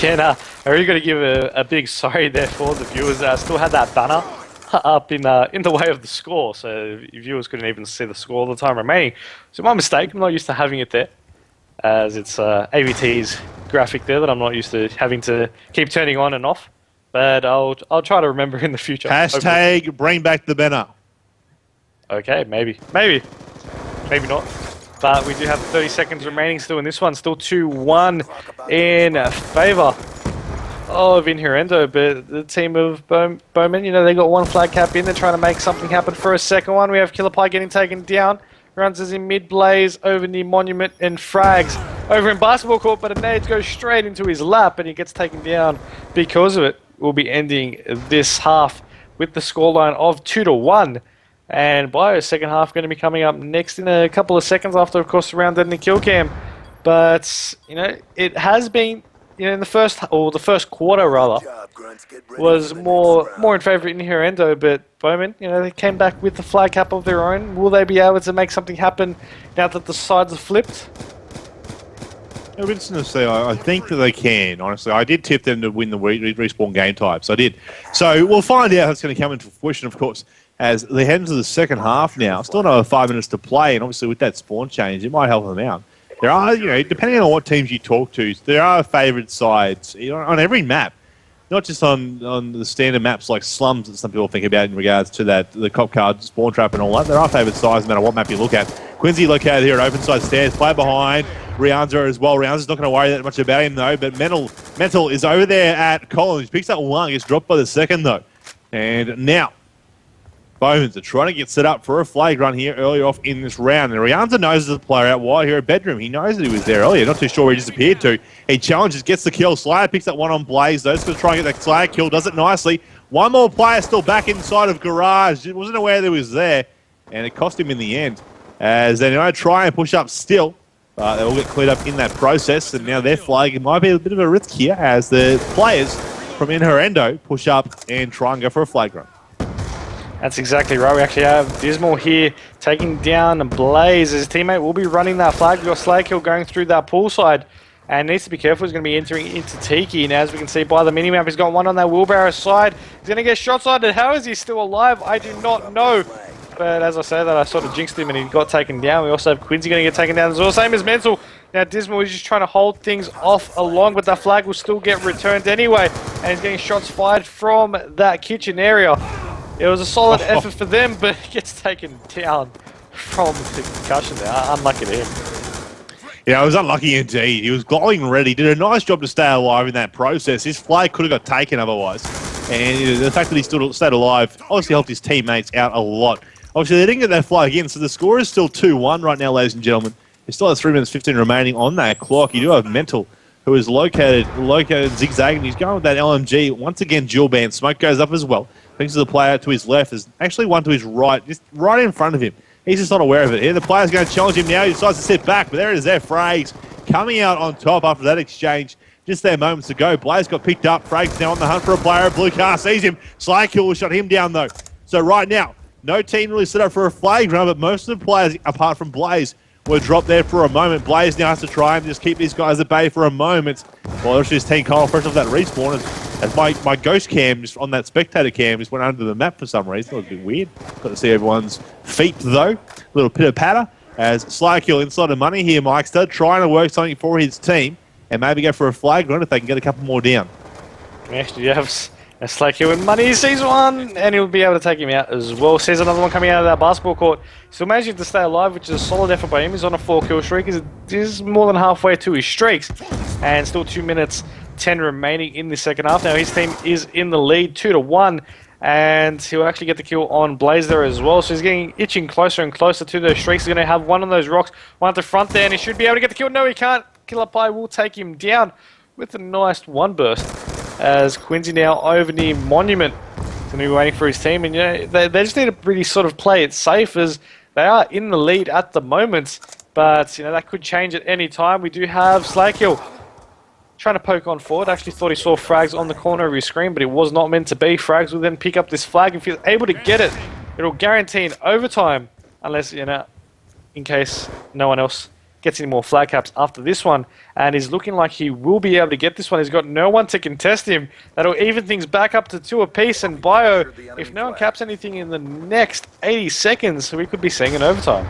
Yeah, no, I really got to give a big sorry there for the viewers that still had that banner up in the way of the score, so viewers couldn't even see the score all the time remaining. So my mistake, I'm not used to having it there, as it's AVT's graphic there that I'm not used to having to keep turning on and off. But I'll try to remember in the future. Hashtag hopefully. Bring back the banner. Okay, maybe not. But we do have 30 seconds remaining still in this one. Still 2-1 in favour of Inherendo, but the team of Bowmen, they got one flag cap in. They're trying to make something happen for a second one. We have Killerpie getting taken down. Runs us in mid-blaze over near Monument and Frags over in basketball court, but a nade goes straight into his lap and he gets taken down because of it. We'll be ending this half with the scoreline of 2-1. And Bio's second half going to be coming up next in a couple of seconds after, of course, the round in the kill cam. But, it has been, in the first quarter, rather, was more in favour of Inherendo, but Bowmen, they came back with the flag cap of their own. Will they be able to make something happen now that the sides are flipped? It'll be interesting to see. I think that they can, honestly. I did tip them to win the respawn game types. I did. So we'll find out how it's going to come into fruition, of course, as they head into the second half now. Still another 5 minutes to play, and obviously with that spawn change, it might help them out. There are, depending on what teams you talk to, there are favoured sides on every map. Not just on the standard maps like Slums that some people think about in regards to the cop card, spawn trap and all that. There are favoured sides no matter what map you look at. Quincy located here at open side stairs, play behind. Rianza as well. Rianza's not going to worry that much about him though, but Mental is over there at Collins. He picks up one, gets dropped by the second though. And now, Bowmen are trying to get set up for a flag run here early off in this round. And Rianza knows there's a player out wide here at Bedroom. He knows that he was there earlier. Not too sure where he disappeared to. He challenges, gets the kill. Slayer picks up one on Blaze though. He's going to try and get that Slayer kill. Does it nicely. One more player still back inside of Garage. He wasn't aware that he was there. And it cost him in the end. As they now try and push up still. They all get cleared up in that process. And now their flag, it might be a bit of a risk here as the players from Inherendo push up and try and go for a flag run. That's exactly right. We actually have Dismal here taking down Blaze. His teammate will be running that flag. We've got Slaykill going through that pool side and needs to be careful. He's going to be entering into Tiki. And as we can see by the minimap, he's got one on that wheelbarrow side. He's going to get shot sighted. How is he still alive? I do not know. But as I say that, I sort of jinxed him and he got taken down. We also have Quincy going to get taken down as well. Same as Mental. Now Dismal is just trying to hold things off along, but that flag will still get returned anyway. And he's getting shots fired from that kitchen area. It was a solid effort for them, but he gets taken down from the concussion there. Unlucky to him. Yeah, it was unlucky indeed. He was glowing red. He did a nice job to stay alive in that process. His flag could have got taken otherwise. And the fact that he still stayed alive obviously helped his teammates out a lot. Obviously, they didn't get that flag in, so the score is still 2-1 right now, ladies and gentlemen. He still has 3 minutes 15 remaining on that clock. You do have Mental, who is located zigzagging. He's going with that LMG. Once again, dual band. Smoke goes up as well. Thanks to the player to his left. There's actually one to his right, just right in front of him. He's just not aware of it here. The player's going to challenge him now. He decides to sit back, but there it is there. Frags coming out on top after that exchange. Just there moments ago. Blaze got picked up. Frags now on the hunt for a player. Blue car sees him. Slykill will shut him down though. So right now, no team really set up for a flag run, but most of the players, apart from Blaze, were dropped there for a moment. Blaze now has to try and just keep these guys at bay for a moment. Well, there's just team Kyle fresh off that respawn. As my ghost cam, just on that spectator cam, just went under the map for some reason. It was a bit weird. Got to see everyone's feet though. Little pitter-patter. As Slykill inside of money here, Mikester, trying to work something for his team and maybe go for a flag run if they can get a couple more down. Actually, you have a Slykill with money. He sees one, and he'll be able to take him out as well. Sees another one coming out of that basketball court. Still managing to stay alive, which is a solid effort by him. He's on a 4-kill streak. He's more than halfway to his streaks, and still 2 minutes 10 remaining in the second half. Now his team is in the lead, 2-1. And he'll actually get the kill on Blaze there as well. So he's getting itching closer and closer to those streaks. He's going to have one on those rocks, one at the front there, and he should be able to get the kill. No, he can't. Killer Pie will take him down with a nice one burst. As Quincy now over near Monument. He's going to be waiting for his team. And you know, they just need to really sort of play it safe as they are in the lead at the moment. But you know, that could change at any time. We do have Slykill trying to poke on forward. Actually thought he saw Frags on the corner of his screen, but it was not meant to be. Frags will then pick up this flag. If he's able to get it, it'll guarantee an overtime, unless, you know, in case no one else gets any more flag caps after this one. And he's looking like he will be able to get this one. He's got no one to contest him. That'll even things back up to 2 apiece. And Bio, if no one caps anything in the next 80 seconds, we could be seeing an overtime.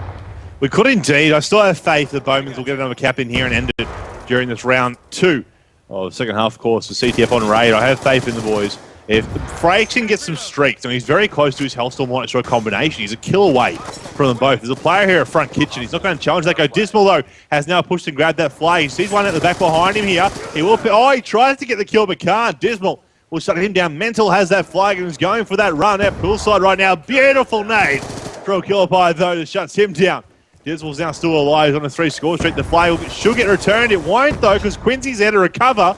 We could indeed. I still have faith that Bowmen will get another cap in here and end it during this round 2. Oh, the second half, of course, for CTF on raid. I have faith in the boys. If Frakes can get some streaks, I mean, he's very close to his Hellstorm Lightstrike combination. He's a kill away from them both. There's a player here at front kitchen. He's not going to challenge that go. Dismal, though, has now pushed and grabbed that flag. He sees one at the back behind him here. He will. Oh, he tries to get the kill, but can't. Dismal will shut him down. Mental has that flag and is going for that run at poolside right now. Beautiful nade from Killer Pie, though, that shuts him down. Dismal's now still alive. He's on a 3-score streak. The flag should get returned. It won't, though, because Quincy's there to recover.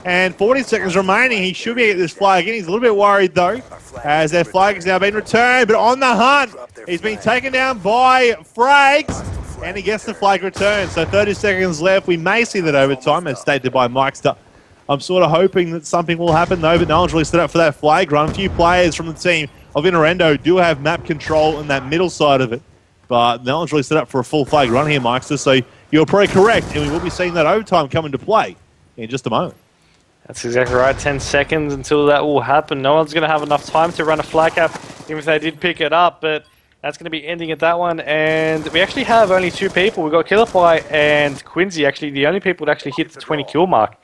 And 40 seconds remaining. He should be able to get this flag in. He's a little bit worried, though, as that flag has now been returned. But on the hunt, he's been taken down by Frags, and he gets the flag returned. So 30 seconds left. We may see that overtime, as stated by Mikester. I'm sort of hoping that something will happen, though, but no one's really set up for that flag run. A few players from the team of Inherendo do have map control in that middle side of it. But no one's really set up for a full flag run here, Mikester, so you're probably correct, and we will be seeing that overtime come into play in just a moment. That's exactly right, 10 seconds until that will happen. No one's going to have enough time to run a flag cap, even if they did pick it up, but that's going to be ending at that one. And we actually have only 2 people. We've got Killer Pie and Quincy, actually the only people that actually hit the 20 kill mark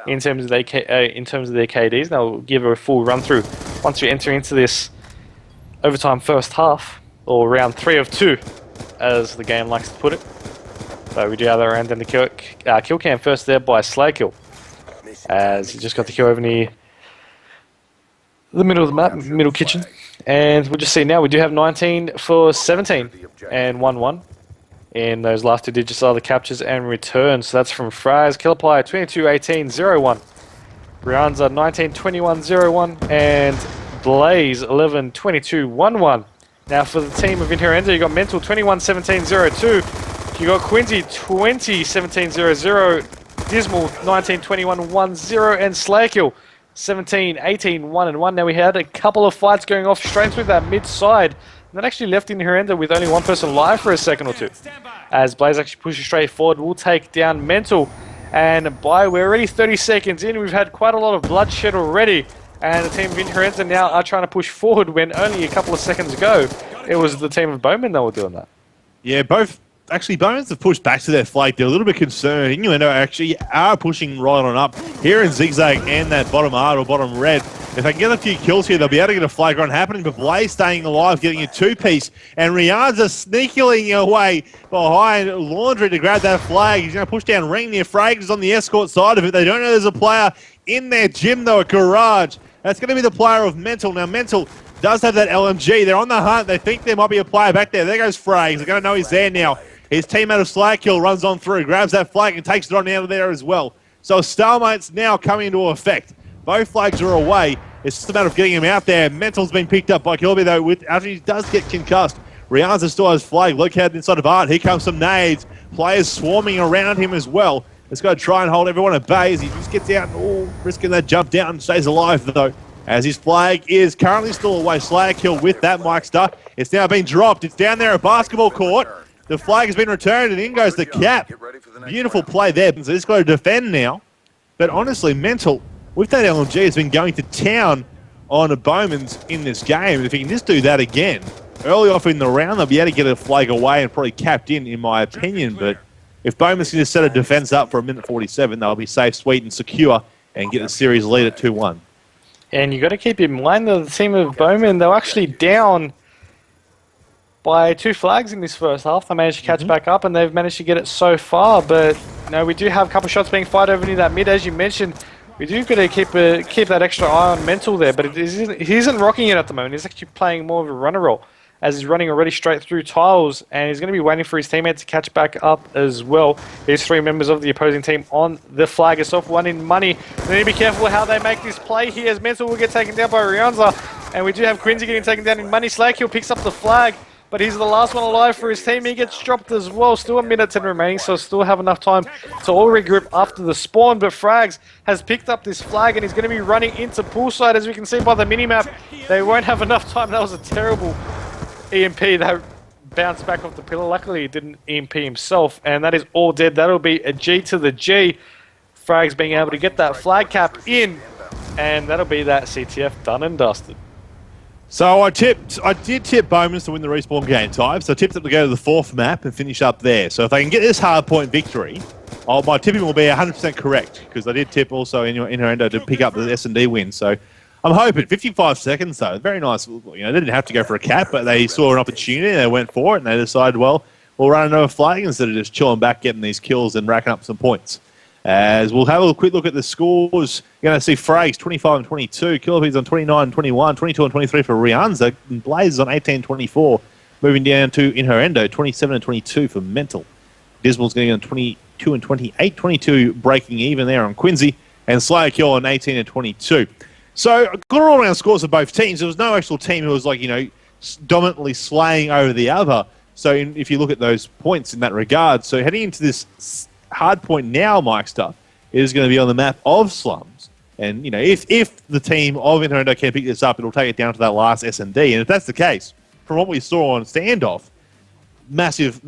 in terms of their KDs. Now we'll give a full run through once we enter into this overtime first half. Or round 3 of 2, as the game likes to put it. So we do have that round in the kill cam first there by Slykill, as he just got the kill over near the middle of the map, middle kitchen. And we'll just see now, we do have 19 for 17 and 1-1 in those last 2 digits are the captures and returns. So that's from Fries, Killer Pie 22-18, 0-1. Brianza 19-21, 0-1. And Blaze 11-22, 1-1. Now for the team of Inherendo, you got Mental 21-17-0-2. You got Quincy 20-17-0-0. Dismal 19-21-1-0. And Slaykill 17-18-1-1. Now we had a couple of fights going off straight through that mid side. And that actually left Inherendo with only one person alive for a second or two. As Blaze actually pushes straight forward, we'll take down Mental. And we're already 30 seconds in. We've had quite a lot of bloodshed already. And the team of Inherendo now are trying to push forward when only a couple of seconds ago, it was the team of Bowmen that were doing that. Yeah, both. Actually, Bowmen have pushed back to their flag. They're a little bit concerned. Innuendo actually are pushing right on up here in Zigzag and that bottom art or bottom red. If they can get a few kills here, they'll be able to get a flag run happening. But Blaze staying alive, getting a 2-piece. And Rianza sneakily away behind Laundry to grab that flag. He's going to push down Ring near Frags on the escort side of it. They don't know there's a player in their gym, though, at Garage. That's going to be the player of Mental. Now, Mental does have that LMG. They're on the hunt. They think there might be a player back there. There goes Frags. They're going to know he's there now. His teammate of Slykill runs on through, grabs that flag and takes it on out of there as well. So stalemate's now coming into effect. Both flags are away. It's just a matter of getting him out there. Mental's been picked up by Kilby, though, after he does get concussed Rihanza still has flag located inside of Art. Here comes some nades. Players swarming around him as well. He's got to try and hold everyone at bay as he just gets out and risking that jump down and stays alive though. As his flag is currently still away. Slayer kill with that Mike-Star. It's now been dropped. It's down there at basketball court. The flag has been returned and in goes the cap. Beautiful play there. So he's got to defend now. But honestly, Mental, with that LMG, has been going to town on a Bowman's in this game. If he can just do that again, early off in the round, they'll be able to get a flag away and probably capped in my opinion. But if Bowman's can just set a defense up for a minute 47, they'll be safe, sweet, and secure and get the series lead at 2-1. And you've got to keep in mind that the team of Bowmen, they were actually down by 2 flags in this first half. They managed to catch back up, and they've managed to get it so far. But we do have a couple of shots being fired over near that mid, as you mentioned. We do got to keep that extra eye on Mental there, but he isn't rocking it at the moment. He's actually playing more of a runner role, as he's running already straight through tiles, and he's going to be waiting for his teammate to catch back up as well. There's 3 members of the opposing team on the flag itself, one in money. They need to be careful how they make this play here, as Mental will get taken down by Rihanza, and we do have Quincy getting taken down in money. Slackhill picks up the flag, but he's the last one alive for his team. He gets dropped as well. Still a minute 10 remaining, so still have enough time to all regroup after the spawn. But Frags has picked up this flag, and he's going to be running into poolside, as we can see by the minimap. They won't have enough time. That was a terrible EMP that bounced back off the pillar. Luckily, he didn't EMP himself, and that is all dead. That'll be a G to the G. Frags being able to get that flag cap in, and that'll be that CTF done and dusted. So I did tip Bowman's to win the respawn game type, so I tipped them to go to the 4th map and finish up there. So if they can get this hard point victory, my tipping will be 100% correct, because I did tip also in Inherendo to pick up the S&D win. So I'm hoping 55 seconds though, very nice. They didn't have to go for a cap, but they saw an opportunity and they went for it, and they decided, well, we'll run another flag instead of just chilling back, getting these kills and racking up some points. As we'll have a quick look at the scores, you're going to see Frags 25 and 22, Kilopedes on 29 and 21, 22 and 23 for Rihanza, and Blazers on 18 and 24, moving down to Inherendo 27 and 22 for Mental. Dismal's getting on 22 and 28, 22 breaking even there on Quincy, and Slayer Kill on 18 and 22. So, good all-around scores of both teams. There was no actual team who was dominantly slaying over the other. So, if you look at those points in that regard, so heading into this hard point now, Mike-Star, is going to be on the map of Slums. And, if the team of Inherendo can pick this up, it'll take it down to that last S&D. And if that's the case, from what we saw on Standoff, massive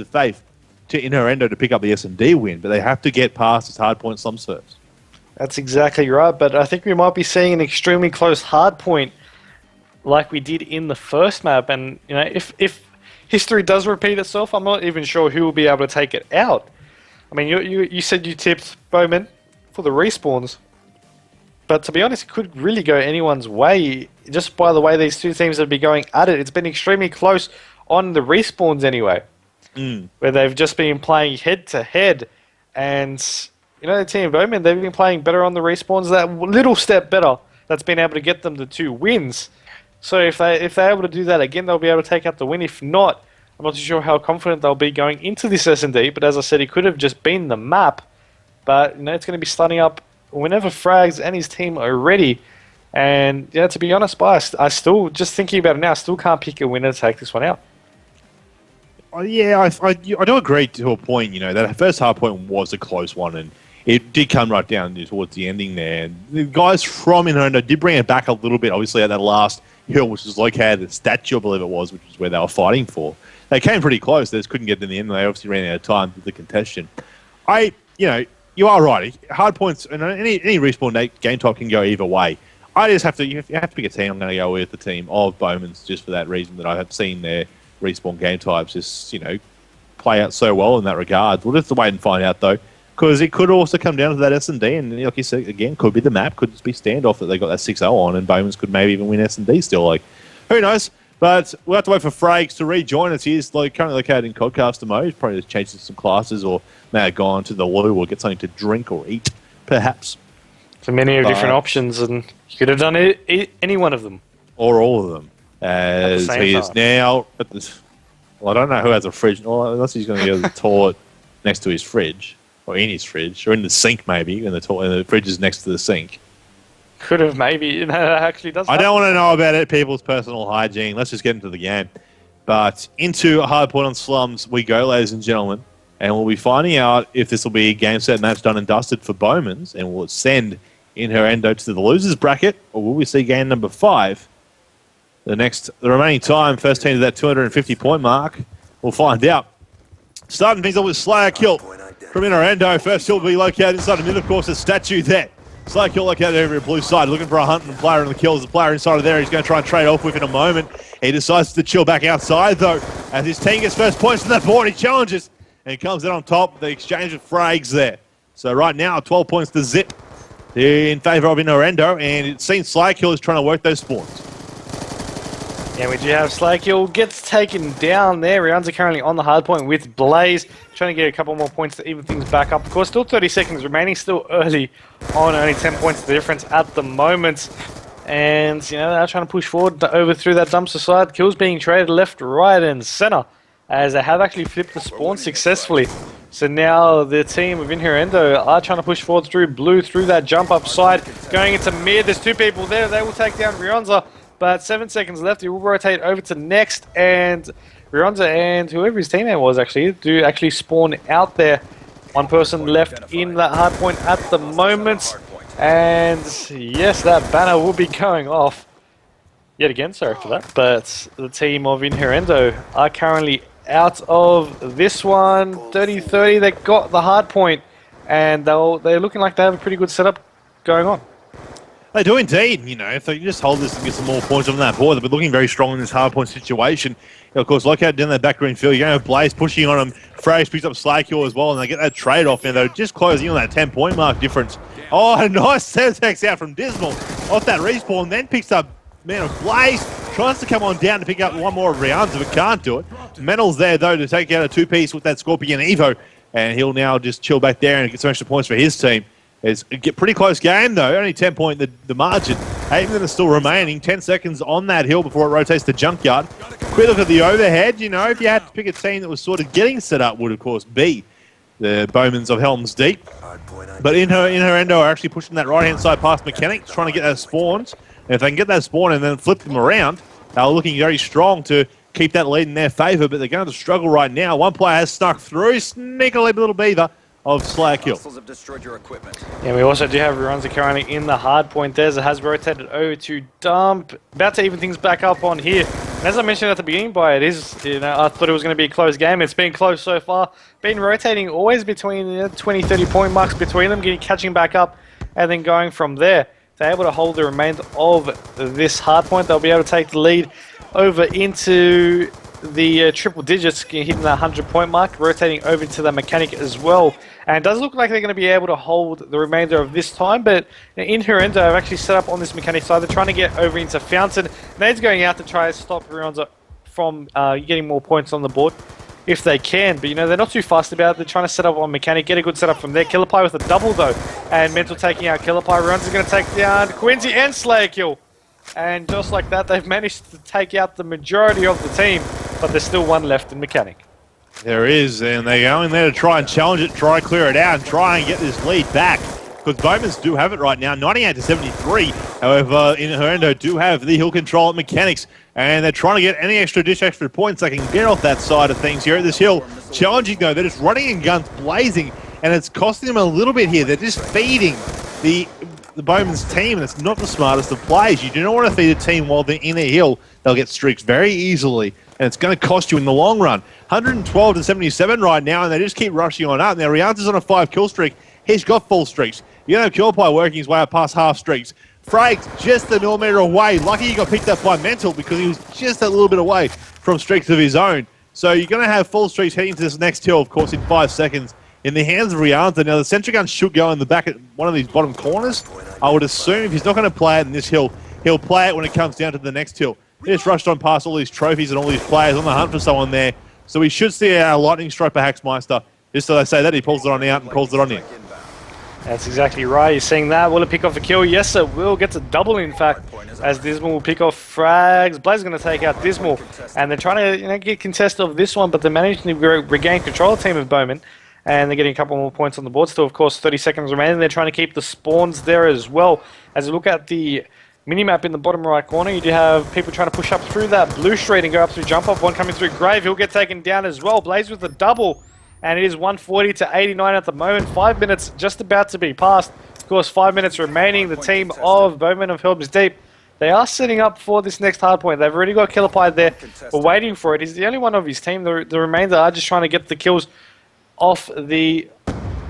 faith to Inherendo to pick up the S&D win, but they have to get past this hard point Slums first. That's exactly right, but I think we might be seeing an extremely close hard point like we did in the first map. And, if history does repeat itself, I'm not even sure who will be able to take it out. I mean, you said you tipped Bowmen for the respawns, but to be honest, it could really go anyone's way just by the way these two teams would be going at it. It's been extremely close on the respawns anyway, where they've just been playing head-to-head, and the team of Bowmen, they've been playing better on the respawns, that little step better that's been able to get them the 2 wins. So if they're able to do that again, they'll be able to take out the win. If not, I'm not too sure how confident they'll be going into this S&D, but as I said, it could have just been the map. But, it's going to be starting up whenever Frags and his team are ready. And, to be honest, I still, just thinking about it now, I still can't pick a winner to take this one out. Yeah, I do agree to a point, that first hard point was a close one, and it did come right down towards the ending there. And the guys from Inherendo did bring it back a little bit, obviously, at that last hill, which was located at the statue, I believe it was, which is where they were fighting for. They came pretty close. They just couldn't get in the end. They obviously ran out of time with the contestation. You are right. Hard points, and any respawn game type can go either way. I just have to, you have to pick a team. I'm going to go with the team of Bowman's just for that reason that I have seen their respawn game types just, play out so well in that regard. We'll just have to wait and find out, though, because it could also come down to that S&D, and like you said, again, could be the map, could just be Standoff that they got that 6-0 on, and Bowman's could maybe even win S&D still. Who knows? But we'll have to wait for Frags to rejoin us. He is currently located in Codcaster mode. He's probably just changed some classes or may have gone to the loo or get something to drink or eat, perhaps. So many different options, and you could have done any one of them. Or all of them. As he is now at this. Well, I don't know who has a fridge. Well, unless he's going to go to the toilet next to his fridge, or in his fridge, or in the sink maybe, and the fridge is next to the sink. Could have maybe. That actually does. I don't want to know about it, people's personal hygiene. Let's just get into the game. But into a hard point on slums we go, ladies and gentlemen. And we'll be finding out if this will be a game set match done and dusted for Bowmen's, and will it send Inherendo to the losers bracket, or will we see game number 5? The remaining time, first team to that 250-point mark, we'll find out. Starting things off with Slayer kill from Inherendo. First kill will be located inside the middle, of course, a statue there. Slayer kill located over at blue side, looking for a hunt and player in the kill. There's a player inside of there he's going to try and trade off with in a moment. He decides to chill back outside, though, as his team gets first points to that board. He challenges. And he comes in on top, the exchange of frags there. So right now, 12 points to zip in favour of Inherendo, and it seems Slackhill is trying to work those spawns. Yeah, we do have Slackhill gets taken down there. Rianza currently on the hard point with Blaze, trying to get a couple more points to even things back up. Of course, still 30 seconds remaining, still early on, only 10 points the difference at the moment. And, you know, they're trying to push forward over through that dumpster side. Kills being traded left, right, and centre, as they have actually flipped the spawn successfully. So now the team of Inherendo are trying to push forward through blue, through that jump up side, going into mid. There's 2 people there. They will take down Rianza, but 7 seconds left. He will rotate over to next, and Rianza and whoever his teammate was actually do actually spawn out there. 1 person left in that hard point at the moment, and yes, that banner will be going off yet again. Sorry for that, but the team of Inherendo are currently out of this one. 30-30, they got the hard point, and they're looking like they have a pretty good setup going on. They do indeed. You know, if they can just hold this and get some more points on that board, they'll be looking very strong in this hard point situation. Of course, located down that back green field, you're going to have Blaze pushing on them. Frags picks up Slackhill as well, and they get that trade-off, and they're just closing on that 10-point mark difference. Oh, a nice Semtex out from Dismal off that respawn, then picks up Man of Blaze. Tries to come on down to pick up one more of Rianza, but can't do it. Mental's there, though, to take out a 2-piece with that Scorpion Evo, and he'll now just chill back there and get some extra points for his team. It's a pretty close game, though. Only 10-point the margin. 8 minutes still remaining. 10 seconds on that hill before it rotates to Junkyard. Quick look at the overhead. You know, if you had to pick a team that was sort of getting set up, would, of course, be the Bowmens of Helms Deep. But Inherendo are actually pushing that right-hand side past Mechanics, trying to get those spawns. And if they can get that spawn and then flip them around, they're looking very strong to keep that lead in their favour, but they're going to struggle right now. One player has snuck through, sneakily little beaver of Slackhill. Yeah, we also do have Rianza currently in the hard point there, as it has rotated over to dump. About to even things back up on here. And as I mentioned at the beginning, it is, you know, I thought it was going to be a close game. It's been close so far. Been rotating always between 20-30 point marks between them, catching back up, and then going from there. They're able to hold the remainder of this hard point. They'll be able to take the lead over into the triple digits, hitting that 100-point mark, rotating over to the mechanic as well. And it does look like they're going to be able to hold the remainder of this time, but Inherendo have actually set up on this mechanic side. They're trying to get over into Fountain. Nade's going out to try to stop Rianza from getting more points on the board if they can, but you know, they're not too fast about it. They're trying to set up on mechanic, get a good setup from there. Killer Pie with a double though, and Mental taking out Killer Pie. Rianza's going to take down Quincy and Slayer kill. And just like that, they've managed to take out the majority of the team, but there's still one left in mechanic. There is, and they go in there to try and challenge it, try and clear it out, and try and get this lead back. Because Bowmens do have it right now, 98-73. However, Inherendo do have the hill control at mechanics, and they're trying to get any extra points they can get off that side of things here at this hill. Challenging though, they're just running in guns blazing, and it's costing them a little bit here. They're just feeding the Bowmens team, and it's not the smartest of plays. You do not want to feed a team while they're in a hill. They'll get streaks very easily, and it's going to cost you in the long run. 112-77 right now, and they just keep rushing on up. Now, Rianza's on a 5-kill streak. He's got full streaks. You know, Killer Pie working his way up past half streaks. Frags just a millimetre away. Lucky he got picked up by Mental because he was just a little bit away from streaks of his own. So you're going to have full streaks heading to this next hill, of course, in 5 seconds. In the hands of Rianza. Now, the sentry gun should go in the back at one of these bottom corners. I would assume if he's not going to play it in this hill, he'll play it when it comes down to the next hill. He just rushed on past all these trophies and all these players on the hunt for someone there. So we should see a lightning strike for Haxmeister. Just so they say that, he pulls it on out and pulls it on in. That's exactly right. You're seeing that. Will it pick off a kill? Yes, it will. Gets a double, in fact, as Dismal will pick off frags. Blaze is going to take out Dismal, and they're trying to get contest of this one, but they're managing to regain control of the team of Bowmen, and they're getting a couple more points on the board. Still, of course, 30 seconds remaining. They're trying to keep the spawns there as well. As we look at the Minimap in the bottom right corner. You do have people trying to push up through that blue street and go up through jump off. One coming through Grave. He'll get taken down as well. Blaze with a double. And it is 140 to 89 at the moment. 5 minutes just about to be passed. Of course, 5 minutes remaining. The team of Bowmen of Helms Deep, they are setting up for this next hardpoint. They've already got Killer Pie there. We're waiting for it. He's the only one of his team. The remainder are just trying to get the kills off the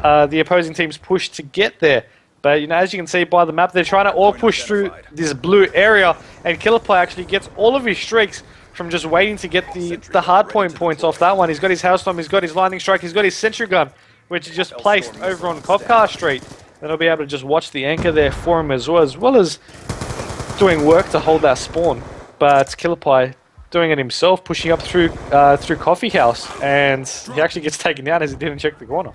opposing team's push to get there. But you know, as you can see by the map, they're trying to all push through this blue area, and Killer Pie actually gets all of his streaks from just waiting to get the hardpoint points off that one. He's got his Hailstorm, he's got his Lightning Strike, he's got his Sentry Gun, which is just placed over on Copcar Street. Then I'll be able to just watch the anchor there for him as well as doing work to hold that spawn. But Killer Pie doing it himself, pushing up through Coffee House, and he actually gets taken down as he didn't check the corner.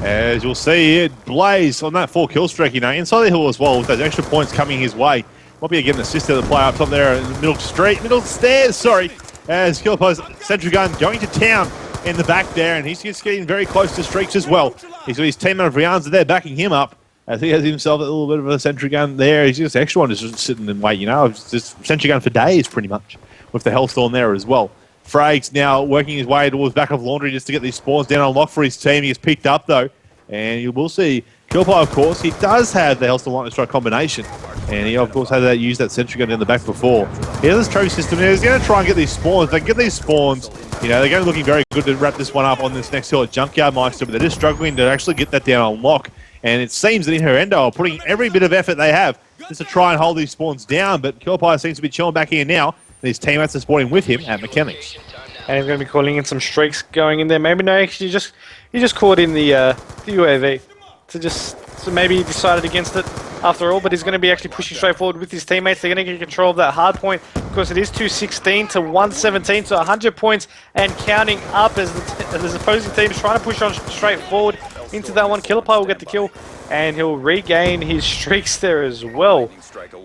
As you'll see here, Blaze on that 4-kill streak, you know, inside the hill as well, with those extra points coming his way. Might be getting an assist to the player up top there in the middle stairs, sorry. As Killer Pie's Sentry Gun going to town in the back there, and he's just getting very close to streaks as well. He's got his teammate of Rihanza there backing him up, as he has himself a little bit of a Sentry Gun there. He's just extra one, just sitting in wait, you know, just Sentry Gun for days pretty much, with the Hellstorm there as well. Frag's now working his way towards back of Laundry just to get these spawns down on lock for his team. He gets picked up though, and you will see Killer Pie, of course, he does have the Hellstorm Lightning Strike combination, and he of course had that used that Sentry Gun in the back before. He has this trophy system there. He's going to try and get these spawns. If they can get these spawns, you know, they're going to be looking very good to wrap this one up on this next hill at Junkyard Meister, but they're just struggling to actually get that down on lock. And it seems that Inherendo are putting every bit of effort they have just to try and hold these spawns down, but Killer Pie seems to be chilling back here now. His teammates are spawning with him at Mechanics. And he's going to be calling in some streaks going in there. Maybe no, actually he just caught in the UAV so maybe he decided against it after all, but he's going to be actually pushing straight forward with his teammates. They're going to get control of that hard point. Of course, it is 216 to 117, so 100 points and counting up as the opposing team is trying to push on straight forward into that one. Killer Pie will get the kill, and he'll regain his streaks there as well,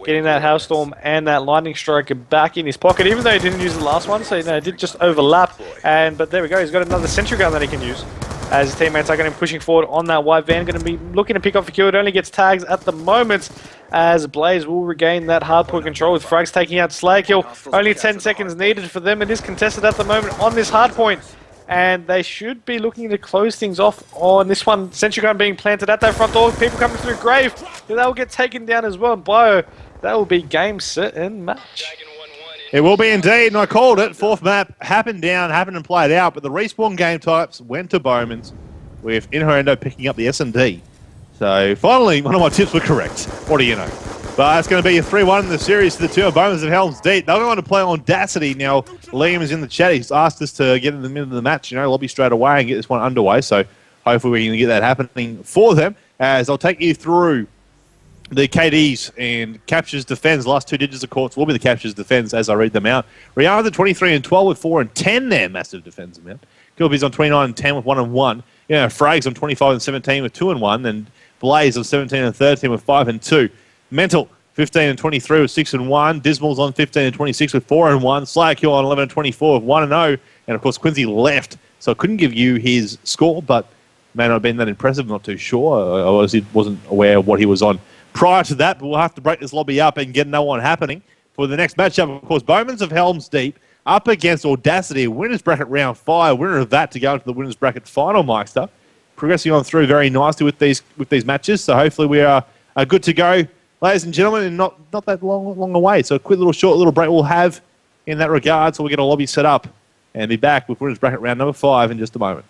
getting that Hailstorm and that Lightning Strike back in his pocket, even though he didn't use the last one, so you know, it did just overlap. But there we go, he's got another Sentry Gun that he can use, as his teammates are going to be pushing forward on that white van, going to be looking to pick off a kill. It only gets tags at the moment, as Blaze will regain that hardpoint control with Frags taking out Slaykill. Only 10 seconds needed for them. It is contested at the moment on this hardpoint, and they should be looking to close things off on this one. Sentry Gun being planted at that front door. People coming through Grave. They will get taken down as well. Bio, that will be game, set, and match. It will be indeed, and I called it. Fourth map happened and played out, but the respawn game types went to Bowman's, with Inherendo picking up the S&D. So finally, one of my tips were correct. What do you know? But it's going to be a 3-1 in the series to the two of Bowman's of Helms Deep. They're going to play on Audacity. Now, Liam is in the chat. He's asked us to get in the middle of the match, you know, lobby straight away and get this one underway. So hopefully we can get that happening for them, as I'll take you through the KDs and captures defense. Last two digits of course will be the captures defense as I read them out. Rihanna 23 and 12 with 4 and 10 there, massive defensive amount. Gilby's on 29 and 10 with 1 and 1. You know, Frags on 25 and 17 with 2 and 1, and Blaze on 17 and 13 with 5 and 2. Mental 15 and 23 with 6 and 1. Dismal's on 15 and 26 with 4 and 1. Slaykill on 11 and 24 with 1 and 0. And of course Quincy left, so I couldn't give you his score, but may not have been that impressive. Not too sure. I wasn't aware of what he was on prior to that, but we'll have to break this lobby up and get another one happening for the next matchup. Of course, Bowman's of Helms Deep up against Audacity, winners bracket round 5, winner of that to go into the winners bracket final, Meister. Progressing on through very nicely with these matches, so hopefully we are good to go, ladies and gentlemen, and not that long away. So a quick short little break we'll have in that regard, so we'll get a lobby set up and be back with winners bracket round number 5 in just a moment.